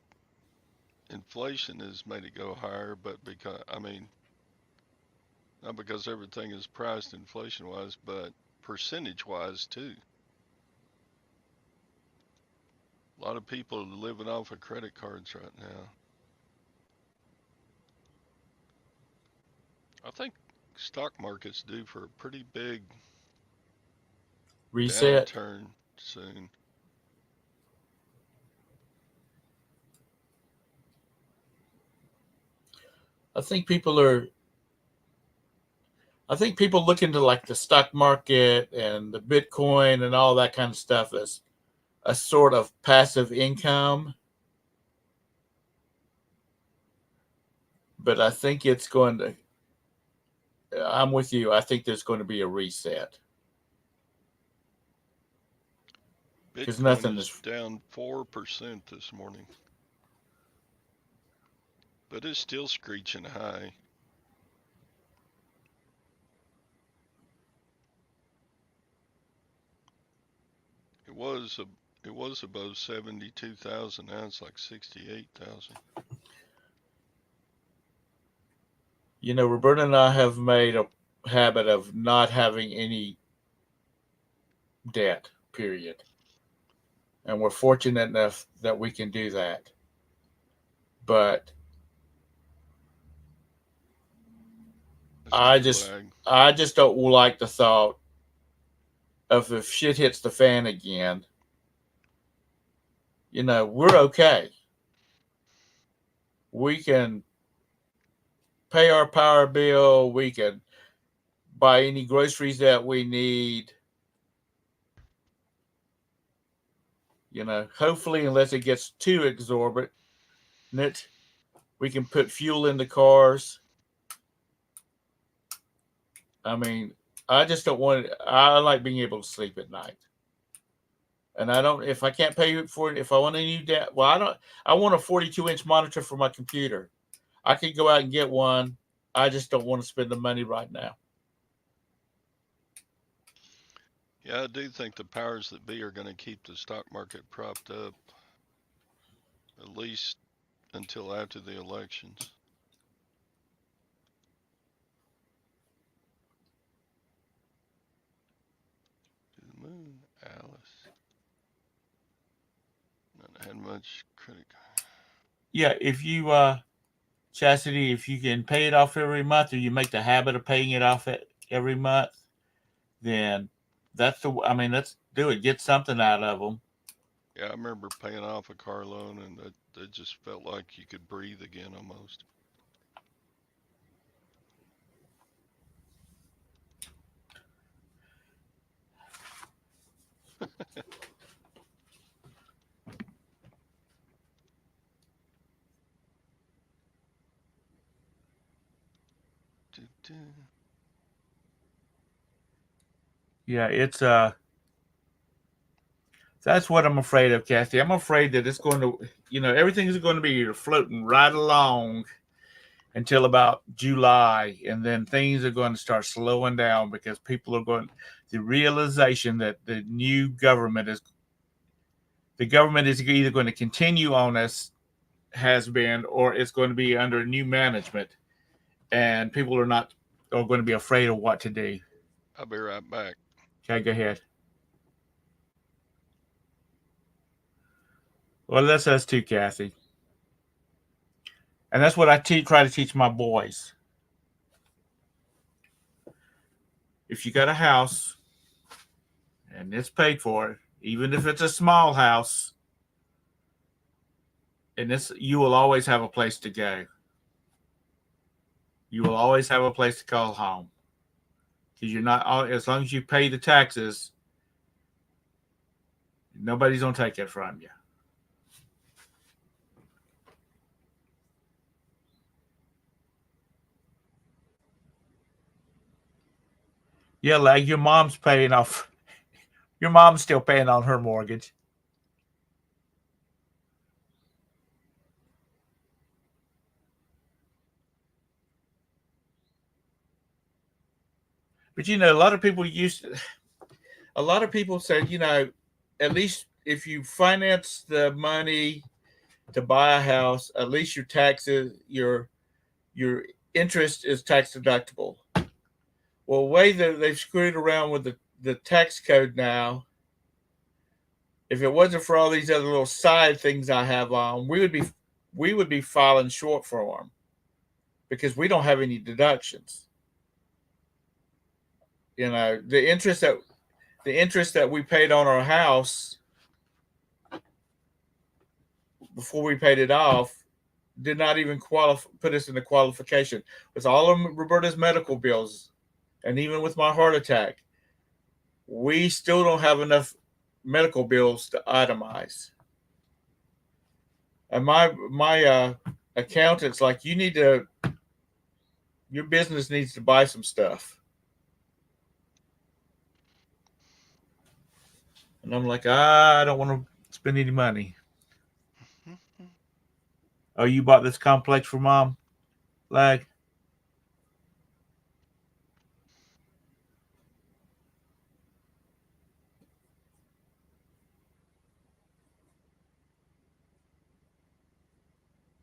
inflation has made it go higher, but because, I mean, not because everything is priced inflation wise, but percentage wise too. A lot of people are living off of credit cards right now. I think stock market's due for a pretty big Reset. downturn soon. I think people are. I think people look into like the stock market and the Bitcoin and all that kind of stuff as a sort of passive income, but I think it's going to. I'm with you. I think there's going to be a reset because Bitcoin nothing is is. down 4% this morning, but it's still screeching high. It was a, it was above 72,000. Now it's like 68,000. Roberta and I have made a habit of not having any debt. Period, and we're fortunate enough that we can do that. But That's a I good just, flag. I just don't like the thought of if shit hits the fan again. We're okay. We can pay our power bill. We can buy any groceries that we need. Hopefully, unless it gets too exorbitant, we can put fuel in the cars. I mean, I just don't want it. I like being able to sleep at night. And I don't, if I can't pay for it, if I want a new well, I want a 42-inch monitor for my computer. I could go out and get one. I just don't want to spend the money right now. Yeah, I do think the powers that be are going to keep the stock market propped up at least until after the elections. To the moon, Alice. Not had much critic. Yeah, if you, Chastity, if you can pay it off every month or you make the habit of paying it off every month, then let's do it. Get something out of them. Yeah, I remember paying off a car loan, and that just felt like you could breathe again almost. Yeah, it's that's what I'm afraid of, Kathy. I'm afraid that it's going to, everything is going to be floating right along until about July, and then things are going to start slowing down because people are going. The realization that the government is either going to continue on as has been, or it's going to be under new management, and people are going to be afraid of what to do. I'll be right back. Okay, go ahead. Well, that's us too, Kathy, and that's what I try to teach my boys. If you got a house and it's paid for, even if it's a small house, and this you will always have a place to go. You will always have a place to call home because you're not as long as you pay the taxes, nobody's gonna take it from you. Yeah, like your mom's paying off. Your mom's still paying on her mortgage. But a lot of people said, at least if you finance the money to buy a house, at least your interest is tax deductible. Well, the way that they've screwed around with the tax code now, if it wasn't for all these other little side things I have on, we would be filing short for them because we don't have any deductions. The interest that we paid on our house before we paid it off did not even put us in the qualification. With all of Roberta's medical bills, and even with my heart attack, we still don't have enough medical bills to itemize. And my accountant's like, you need to, your business needs to buy some stuff. And I'm like, I don't want to spend any money. Oh, you bought this complex for mom? Like,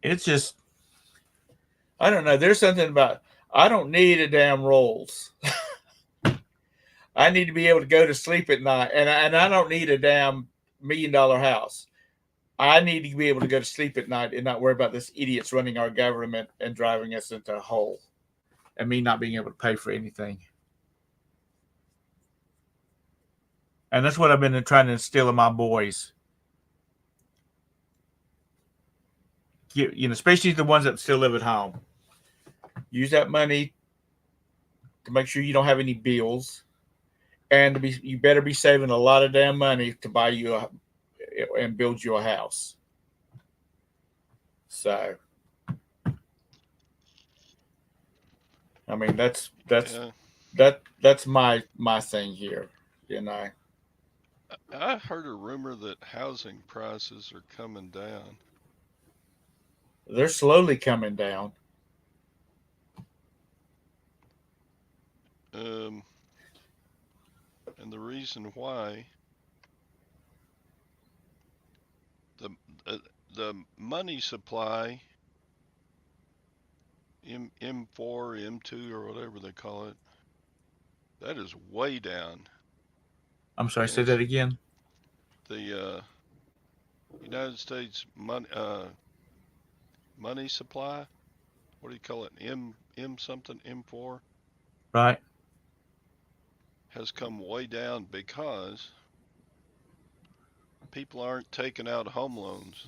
it's just, I don't know. There's something about, I don't need a damn rolls. I need to be able to go to sleep at night. And I don't need a damn $1 million house. I need to be able to go to sleep at night and not worry about this idiots running our government and driving us into a hole and me not being able to pay for anything. And that's what I've been trying to instill in my boys. Especially the ones that still live at home. Use that money to make sure you don't have any bills, and you better be saving a lot of damn money to buy you and build you a house. So, I mean, Yeah, that's my thing here. You know, I heard a rumor that housing prices are coming down. they're slowly coming down. Um, and the reason why the uh, the money supply M4, M2, or whatever they call it, that is way down. I'm sorry, And say it's that again. the United States money supply. What do you call it? M something M4 Right? has come way down because people aren't taking out home loans.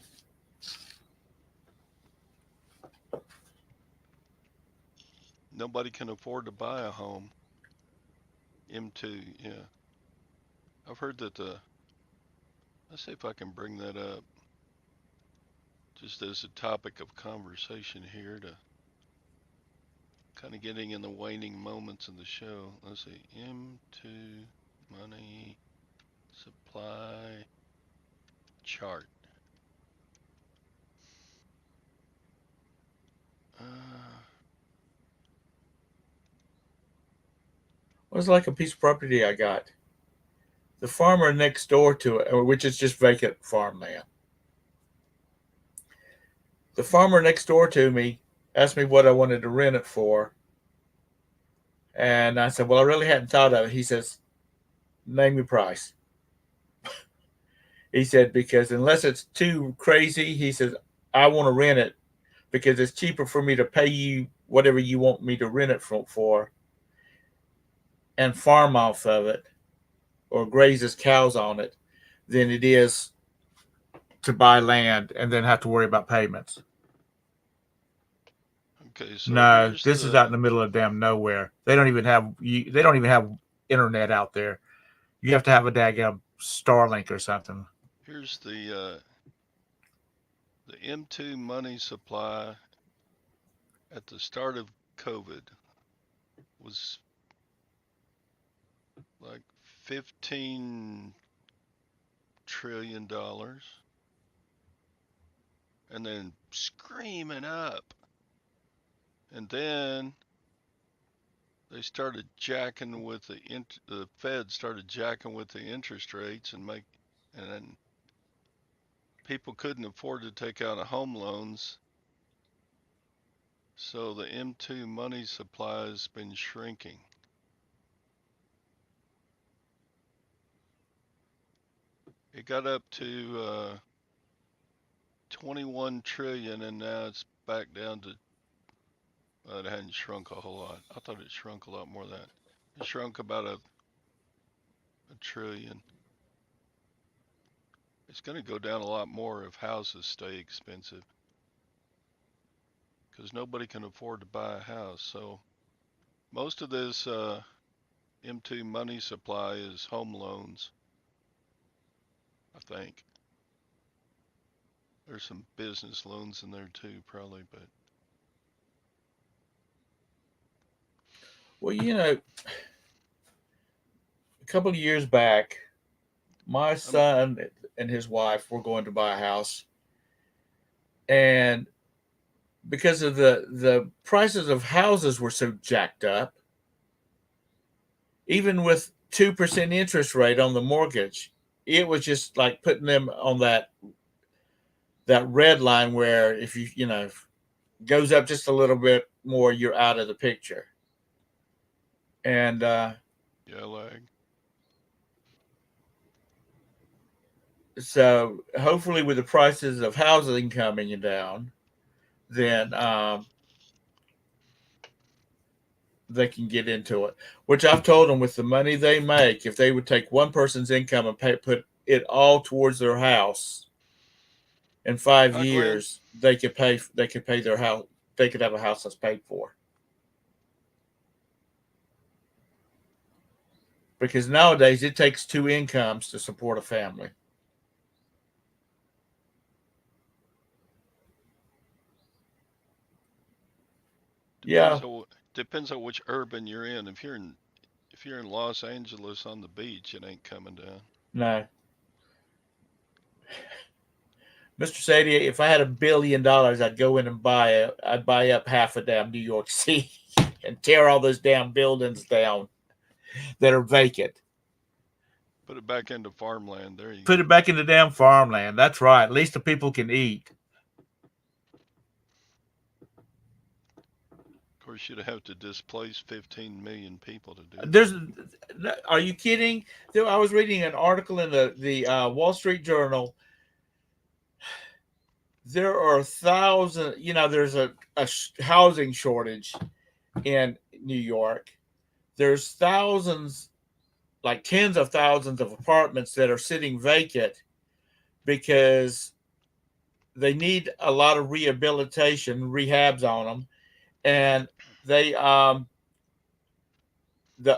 Nobody can afford to buy a home. M2, yeah. I've heard that the. Let's see if I can bring that up just as a topic of conversation here to kind of getting in the waning moments of the show. Let's see. M2 money supply chart. Uh, It was like a piece of property I got. The farmer next door to it, which is just vacant farmland. The farmer next door to me asked me what I wanted to rent it for, and I said, "Well, I really hadn't thought of it." He says, "Name your price." He said, "Because unless it's too crazy," he says, "I want to rent it because it's cheaper for me to pay you whatever you want me to rent it for and farm off of it or graze his cows on it than it is to buy land and then have to worry about payments." okay, so No, here's this is out in the the middle of damn nowhere. They don't even have they don't even have internet out there. You have to have a daggum Starlink or something. here's the M2 money supply at the start of COVID was like $15 trillion and then screaming up. And then they started jacking with the Fed started jacking with the interest rates and then people couldn't afford to take out a home loans. So the M2 money supply has been shrinking. It got up to 21 trillion and now it's back down to it hadn't shrunk a whole lot. I thought it shrunk a lot more than that. It shrunk about a trillion. It's going to go down a lot more if houses stay expensive because nobody can afford to buy a house. So most of this M2 money supply is home loans. I think there's some business loans in there too, probably. But Well, a couple of years back, my I mean, son and his wife were going to buy a house, and because of the prices of houses were so jacked up, even with 2% interest rate on the mortgage, it was just like putting them on that red line where if goes up just a little bit more, you're out of the picture. And yeah, lag. so hopefully, with the prices of housing coming down, then they can get into it. Which I've told them, with the money they make, if they would take one person's income and put it all towards their house in five Hi, Glenn. years, they could pay their house. They could have a house that's paid for. Because nowadays it takes two incomes to support a family. Depends Yeah, on depends on which urban you're in. If you're in Los Angeles on the beach, it ain't coming down. no, Mr. Sadie, if I had $1 billion, I'd go in and I'd buy up half of damn New York City and tear all those damn buildings down that are vacant. Put it back into farmland. There you Put go. it back in the damn farmland. That's right. At least the people can eat. Of course, you'd have to displace 15 million people to do There's, that. are you kidding? I was reading an article in the Wall Street Journal. There are thousands. There's a housing shortage in New York. There's thousands, like tens of thousands of apartments that are sitting vacant because they need a lot of rehabilitation, rehabs on them, and they the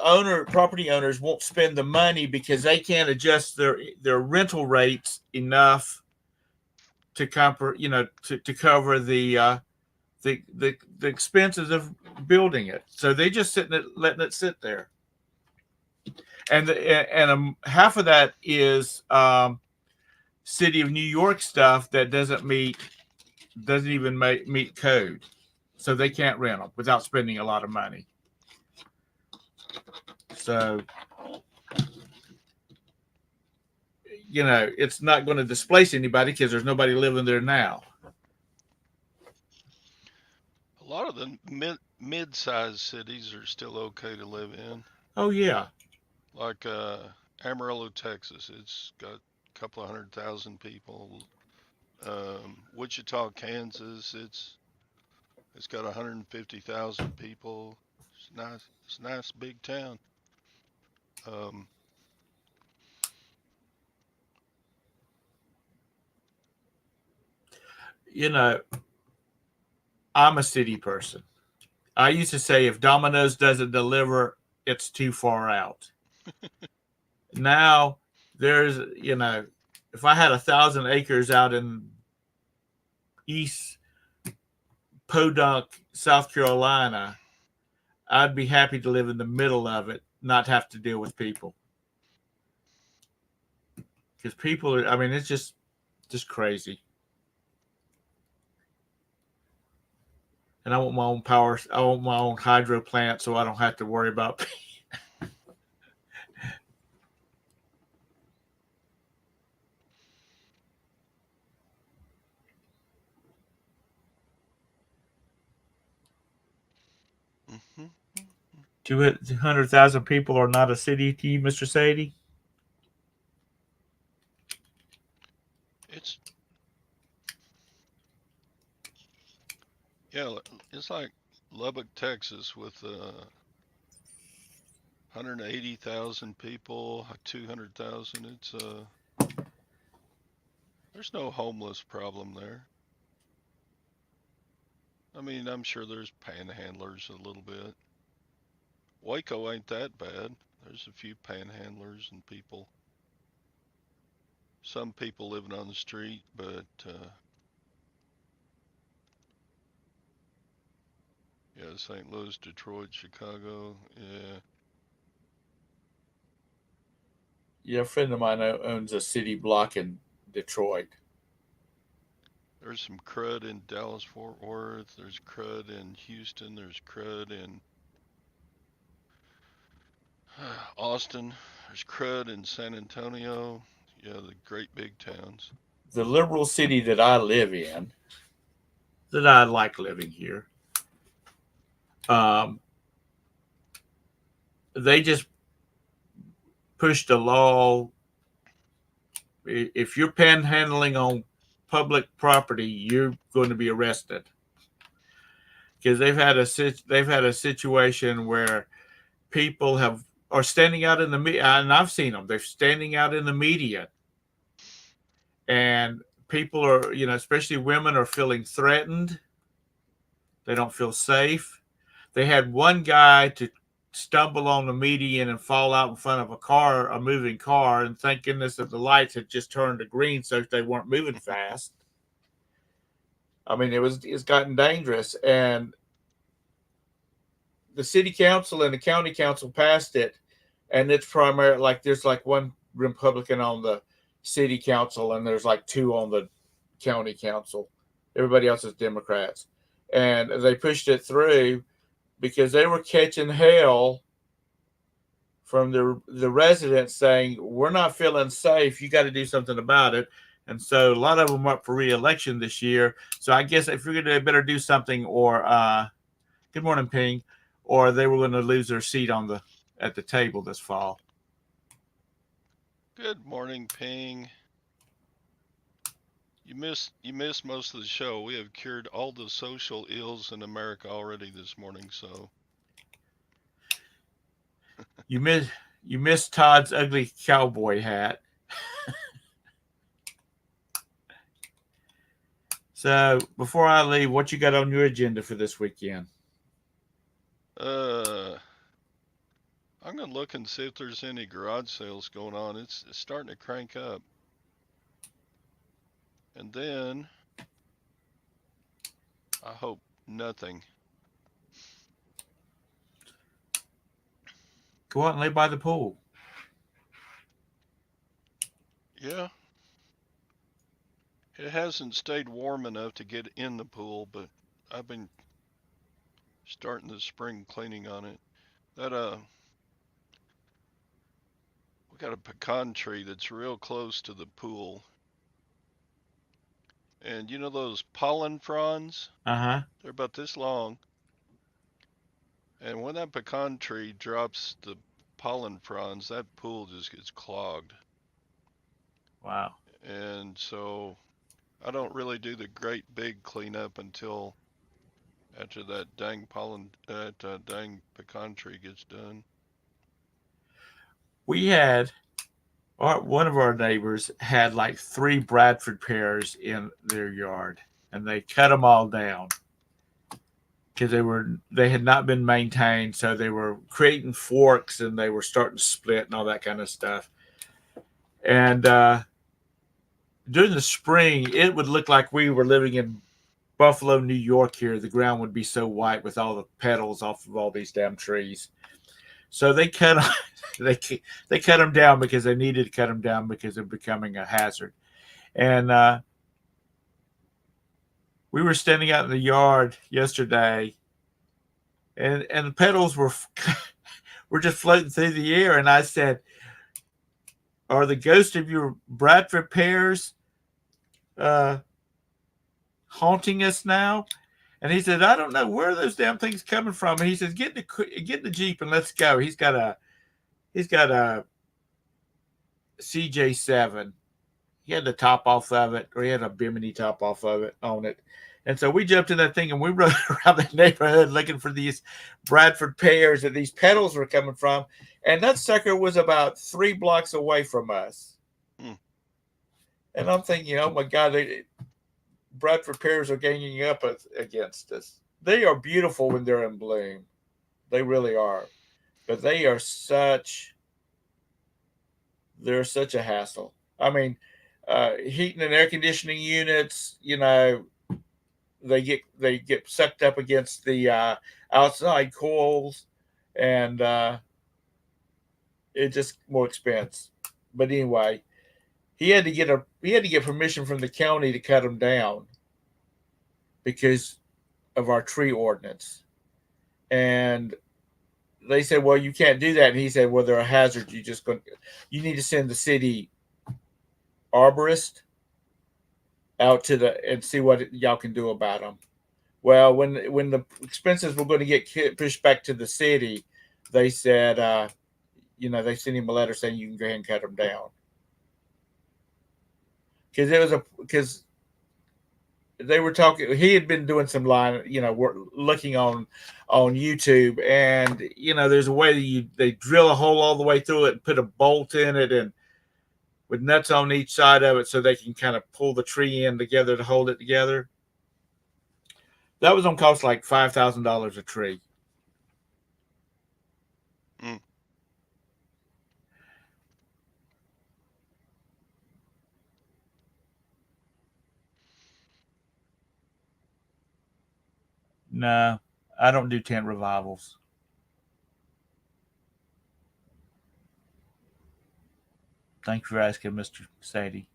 property owners won't spend the money because they can't adjust their rental rates enough to cover the expenses of building it. So they just letting it sit there, and half of that is city of New York stuff that doesn't even meet code, so they can't rent them without spending a lot of money. So it's not going to displace anybody because there's nobody living there now. A lot of the mid-sized cities are still okay to live in. Oh yeah, Like Amarillo, Texas, it's got a couple of 100,000 people. Wichita, Kansas, it's got 150,000 people. It's nice. It's a nice big town. Um, you know I'm a city person. I used to say if Domino's doesn't deliver, it's too far out. Now there's if I had 1,000 acres out in East Podunk, South Carolina, I'd be happy to live in the middle of it, not have to deal with people. Because people are, I mean, it's just crazy. And I want my own power. I want my own hydro plant, so I don't have to worry about. mhm. 200,000 people are not a city to you, Mr. Sadie. It's yeah, it's like Lubbock, Texas, with 180,000 people, 200,000. There's no homeless problem there. I mean, I'm sure there's panhandlers a little bit. Waco ain't that bad. There's a few panhandlers and people some people living on the street, but yeah, St. Louis, Detroit, Chicago. Yeah, Yeah, a friend of mine owns a city block in Detroit. there's some crud in Dallas, Fort Worth. There's crud in Houston. There's crud in Austin. There's crud in San Antonio. Yeah, the great big towns. The liberal city that I live in, that I like living here, um, they just pushed a law. If you're panhandling on public property, you're going to be arrested because they've had a situation where people have are standing out in the media, and I've seen them. They're standing out in the media, and people are, especially women, are feeling threatened. They don't feel safe. They had one guy to stumble on the median and fall out in front of a moving car, and thank goodness that the lights had just turned to green so they weren't moving fast. I mean, it's gotten dangerous, and the city council and the county council passed it, and it's primarily like there's like one Republican on the city council, and there's like two on the county council. Everybody else is Democrats, and they pushed it through because they were catching hell from the residents saying we're not feeling safe. You got to do something about it. And so a lot of them are up for re-election this year. So I guess if you're going to better do something, or good morning, Ping, or they were going to lose their seat on the at the table this fall. Good morning, Ping. You missed most of the show. We have cured all the social ills in America already this morning. So You miss you missed Todd's ugly cowboy hat. So before I leave, what you got on your agenda for this weekend? uh, I'm gonna look and see if there's any garage sales going on. It's starting to crank up, and then I hope nothing. Go out and lay by the pool. Yeah, it hasn't stayed warm enough to get in the pool, but I've been starting the spring cleaning on it. That we got a pecan tree that's real close to the pool, and you know those pollen fronds? Uh huh. They're about this long, and when that pecan tree drops the pollen fronds, that pool just gets clogged. Wow. And so I don't really do the great big cleanup until after that dang pecan tree gets done. We had one of our neighbors had like three Bradford pears in their yard, and they cut them all down because they had not been maintained, so they were creating forks and they were starting to split and all that kind of stuff. And during the spring, it would look like we were living in Buffalo, New York. Here, the ground would be so white with all the petals off of all these damn trees. So they cut they they cut them down because they needed to cut them down because they're becoming a hazard. And we were standing out in the yard yesterday, and the petals were just floating through the air. And I said, "Are the ghosts of your Bradford pears uh, haunting us now?" And he said, "I don't know where those damn things coming from." And he says, get in the Jeep and let's go." He's got a CJ7. He had the top off of it, or he had a Bimini top off of it on it. And so we jumped in that thing and we rode around the neighborhood looking for these Bradford pears that these petals were coming from. And that sucker was about 3 blocks away from us. Hmm. And I'm thinking, oh my God, Bradford pears are ganging up against us. They are beautiful when they're in bloom. They really are. But they're such a hassle. I mean, heating and air conditioning units, they get sucked up against the outside coils, and it just more expense. But anyway, he had to get permission from the county to cut them down because of our tree ordinance. And they said, "Well, you can't do that." And he said, "Well, they're a hazard. You need to send the city arborist out to the and see what y'all can do about them." Well, when the expenses were going to get pushed back to the city, they said, they sent him a letter saying you can go ahead and cut them down because they were talking. He had been doing some line, looking on YouTube, and there's a way that they drill a hole all the way through it and put a bolt in it, and with nuts on each side of it, so they can kind of pull the tree in together to hold it together. That was gonna cost like $5,000 a tree. Mm. No, I don't do tent revivals. Thank you for asking, Mr. Sadie.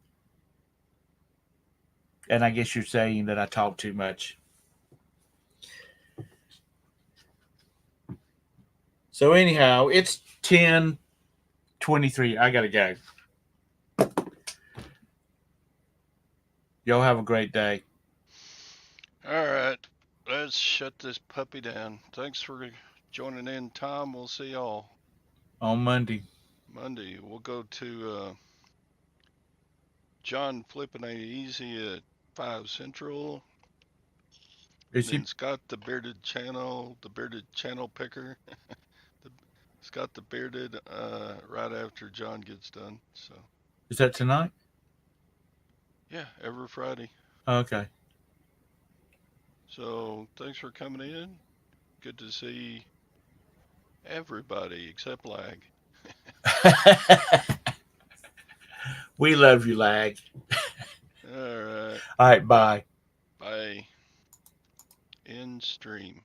And I guess you're saying that I talk too much. So anyhow, it's 10:23. I gotta go. Y'all have a great day. All right, let's shut this puppy down. Thanks for joining in, Tom. We'll see y'all On Monday. Monday. We'll go to John flipping a easy at 5 Central. Is he? Then Scott the bearded channel picker. the, Scott the bearded right after John gets done. So Is that tonight? yeah, every Friday. Okay. So thanks for coming in. Good to see everybody except Lag. We love you, Lag. All right, All right, bye. bye. In stream.